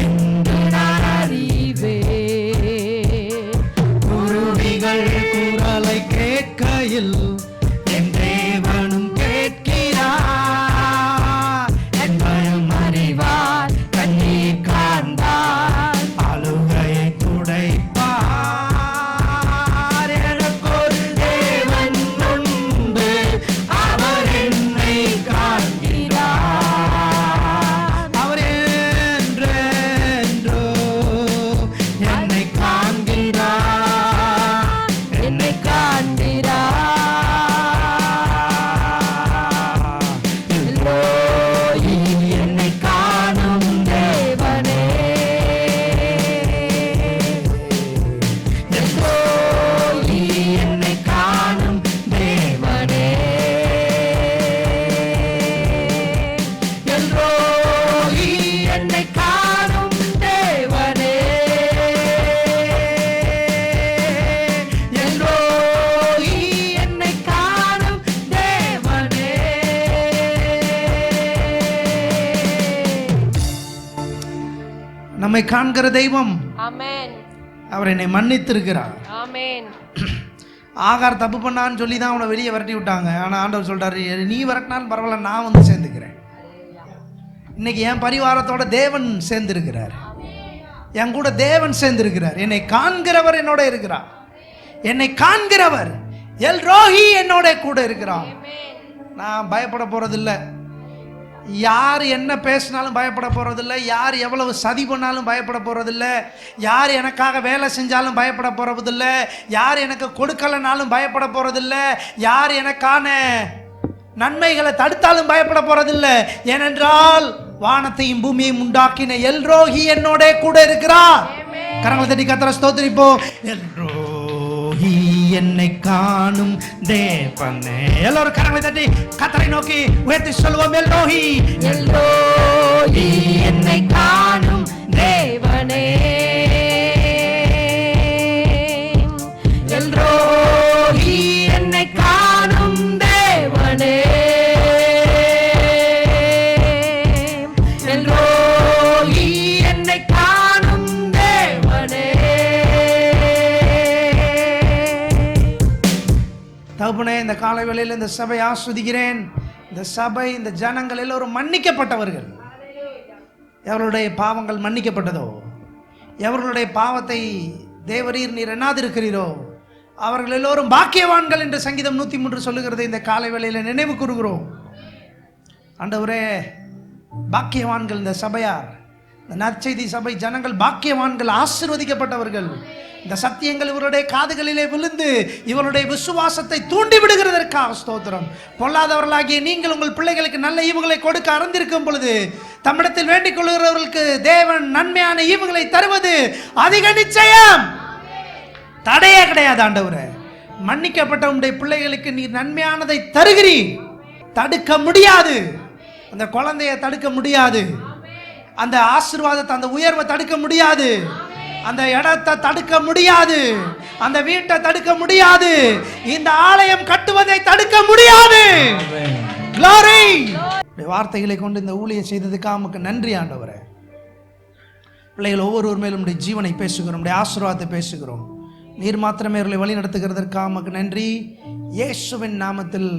என்று நான் அறிவேன் குருவிகள் குரலை கேட்கையில் என் தேவனும் கேட்கிறார் என் பயம் அறிவார் கண்ணீர் காண்பார் அழுகையை துடைப்பார் எனக்கொரு தேவன் உண்டு அவர் என்னை காண்கிறார் அவர் என்றென்றோ என்னை காண்கிறார் என்னை காண்கிறார் எல்லோரி என்னை காணும் தேவனே எல்லோரி என்னை காணும் தேவனே எல்லோரி என்னை காணும் தேவனே எல்லோரி என்னை காணும் தேவனே நம்மை காண்கிற தெய்வம் ஆமென் அவர் என்னை மன்னித்திருக்கிறார் ஆமென் ஆகார் தப்பு பண்ணான்னு சொல்லி தான் அவனை வெளியே விரட்டி விட்டாங்க ஆனால் ஆண்டவர் சொல்றாரு நீ விரட்டினாலும் பரவாயில்ல நான் வந்து சேர்ந்துக்கிறேன் இன்னைக்கு என் பரிவாரத்தோட தேவன் சேர்ந்திருக்கிறார் என் கூட தேவன் சேர்ந்திருக்கிறார் என்னை காண்கிறவர் என்னோட இருக்கிறார் என்னை காண்கிறவர் எல் ரோஹி என்னோட கூட இருக்கிறார் நான் பயப்பட போறதில்லை யார் என்ன பேசினாலும் பயப்பட போறதில்லை யார் எவ்வளவு சதி பண்ணாலும் பயப்பட போறதில்லை யார் எனக்காக வேலை செஞ்சாலும் பயப்பட போறதில்லை யார் எனக்கு கொடுக்கலனாலும் பயப்பட போறதில்லை யார் எனக்கான நன்மைகளை தடுத்தாலும் பயப்பட போறதில்லை ஏனென்றால் வானத்தையும் பூமியையும் உண்டாக்கின எல்ரோஹி என்னோட கூட இருக்கிறார் கரங்களை தட்டி கர்த்தரை ஸ்தோத்திரிப்போம் எல்ரோஹி என்னை காணும் தேவனே எல்லாரும் கரங்களை தட்டி கர்த்தரை நோக்கி உயர்த்தி சொல்லுவோம் எல்ரோஹி எல்ரோஹி என்னை காணும் தேவனே எல்ரோஹி என்னை காணும் தேவனே எல்ரோஹி என்னை காணும் தேவனே தகப்பனே இந்த காலை வேளையில் இந்த சபையை ஆஸ்வதிக்கிறேன் இந்த சபை இந்த ஜனங்கள் எல்லோரும் மன்னிக்கப்பட்டவர்கள் எவர்களுடைய பாவங்கள் மன்னிக்கப்பட்டதோ எவர்களுடைய பாவத்தை தேவரீர் நீர் எண்ணாதிருக்கிறீரோ அவர்கள் எல்லோரும் பாக்கியவான்கள் என்று சங்கீதம் 103 சொல்லுகிறதை இந்த காலை வேளையில் நினைவு கூறுகிறோம் ஆண்டவரே பாக்கியவான்கள் இந்த சபையார் இந்த நற்செய்தி சபை ஜனங்கள் பாக்கியவான்கள் ஆசீர்வதிக்கப்பட்டவர்கள் இந்த சத்தியங்கள் இவருடைய காதுகளிலே விழுந்து இவருடைய விசுவாசத்தை தூண்டி விடுகிறதற்காக ஸ்தோத்திரம் பொல்லாதவர்களாகிய நீங்கள் உங்கள் பிள்ளைகளுக்கு நல்ல ஈவுகளை கொடுக்க அறிந்திருக்கும் பொழுது தம்மிடத்தில் வேண்டிக் கொள்கிறவர்களுக்கு தேவன் நன்மையான ஈவுகளை தருவது அதிக நிச்சயம் தடையே கிடையாது ஆண்டவரே மன்னிக்கப்பட்ட உங்களுடைய பிள்ளைகளுக்கு நீர் நன்மையானதை தருகிறீர் தடுக்க முடியாது அந்த குழந்தையை தடுக்க முடியாது அந்த ஆசீர்வாதத்தை அந்த உயர்வை தடுக்க முடியாது அந்த இடத்தை தடுக்க முடியாது, அந்த வீட்டை தடுக்க முடியாது, இந்த ஆலயம் கட்டுவதை தடுக்க முடியாது. Glory. வார்த்தைகளை கொண்டு இந்த ஊழியம் செய்ததுக்காக உமக்கு நன்றி ஆண்டவரே. பிள்ளைகள் ஒவ்வொருவர் மேலும் உடைய ஜீவனை பேசுகிறோம், உடைய ஆசீர்வாதத்தை பேசுகிறோம். நீர் மாத்திரமே அவர்களை வழி நடத்துகிறதற்காக உமக்கு நன்றி. இயேசுவின் நாமத்தில்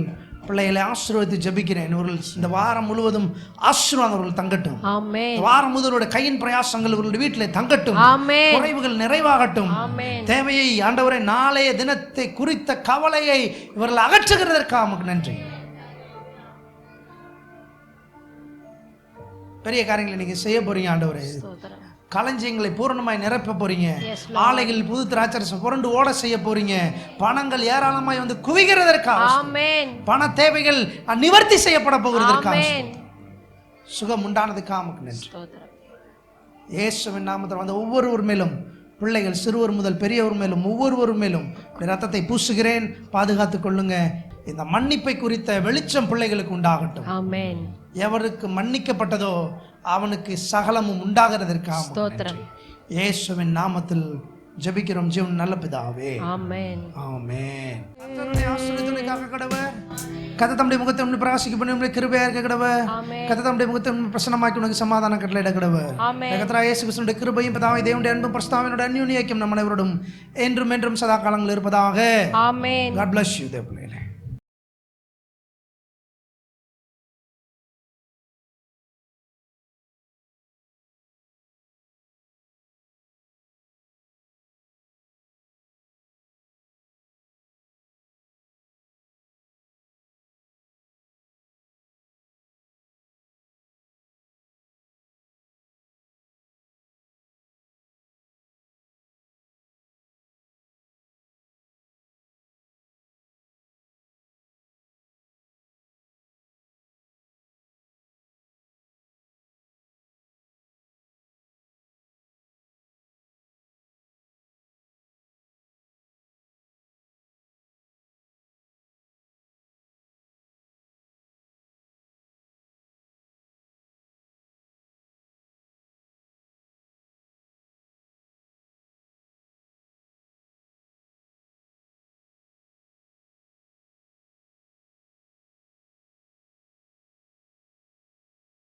பிள்ளைகளை ஆசீர்வதித்து ஜெபிக்கிறேன். இவர்கள் இந்த வாரம் முழுவதும் ஆசீர்வாதம் அவர்கள் தங்கட்டும். ஆமென். வாரம் முழுவதும் கையின் பிரயாசங்கள் இவர்களுடைய வீட்டிலே தங்கட்டும். ஆமென். குறைவுகள் நிறைவாகட்டும். ஆமென். தேவையை ஆண்டவரே நாளைய தினத்தை குறித்த கவலையை இவர்கள் அகற்றுகிறதற்காக உமக்கு நன்றி. பெரிய காரியங்களை நீங்க செய்ய போறீங்க ஆண்டவரே. களஞ்சியங்களை பூரணமாய் நிரப்ப போறீங்க. ஆலைகள் புது திராட்சரசம் புரண்டு ஓட செய்ய போறீங்க. பணங்கள் ஏராளமாய் வந்து குவிகிறதற்காக, பண தேவைகள் நிவர்த்தி செய்யப்பட போகிறதற்காக, சுகம் உண்டானதுக்காக உமக்கு நன்றி. இயேசுவின் நாமத்தில் வந்த ஒவ்வொருவர் மேலும், பிள்ளைகள் சிறுவர் முதல் பெரியவர் மேலும் ஒவ்வொருவர் மேலும் ரத்தத்தை பூசுகிறேன். பாதுகாத்துக் கொள்ளுங்க. இந்த மன்னிப்பை குறித்த வெளிச்சம் பிள்ளைகளுக்கு உண்டாகட்டும். ஆமென். எவருக்கு மன்னிக்கப்பட்டதோ அவனுக்கு சகலமும் உண்டாகிறதற்காக இயேசுவின் நாமத்தில் ஜெபிக்கிறோம் ஜீவன் நல்ல பிதாவே. ஆமென். ஆமென். கர்த்தருடைய ஆசீர்வாதத்துக்காக கடவர் கர்த்தர் தம்முடைய முகத்தை உன்னை பிரகாசிக்க பண்ணி உன்னை கிருபையா இருக்க கடவர். கர்த்தர் தம்முடைய முகத்தை உன்னை பிரசன்னமாக்கி உனக்கு சமாதானம் கட்டளையிட கடவர். கர்த்தராகிய இயேசு கிறிஸ்துவின் கிருபையும் பிதாவாகிய தேவனுடைய அன்பும் பரிசுத்தாவினுடைய அந்யோன்ய ஐக்கியம் நம் அனைவரோடும் என்றும் என்றும் சதா காலங்கள் இருப்பதாக. ஆமென். God bless you.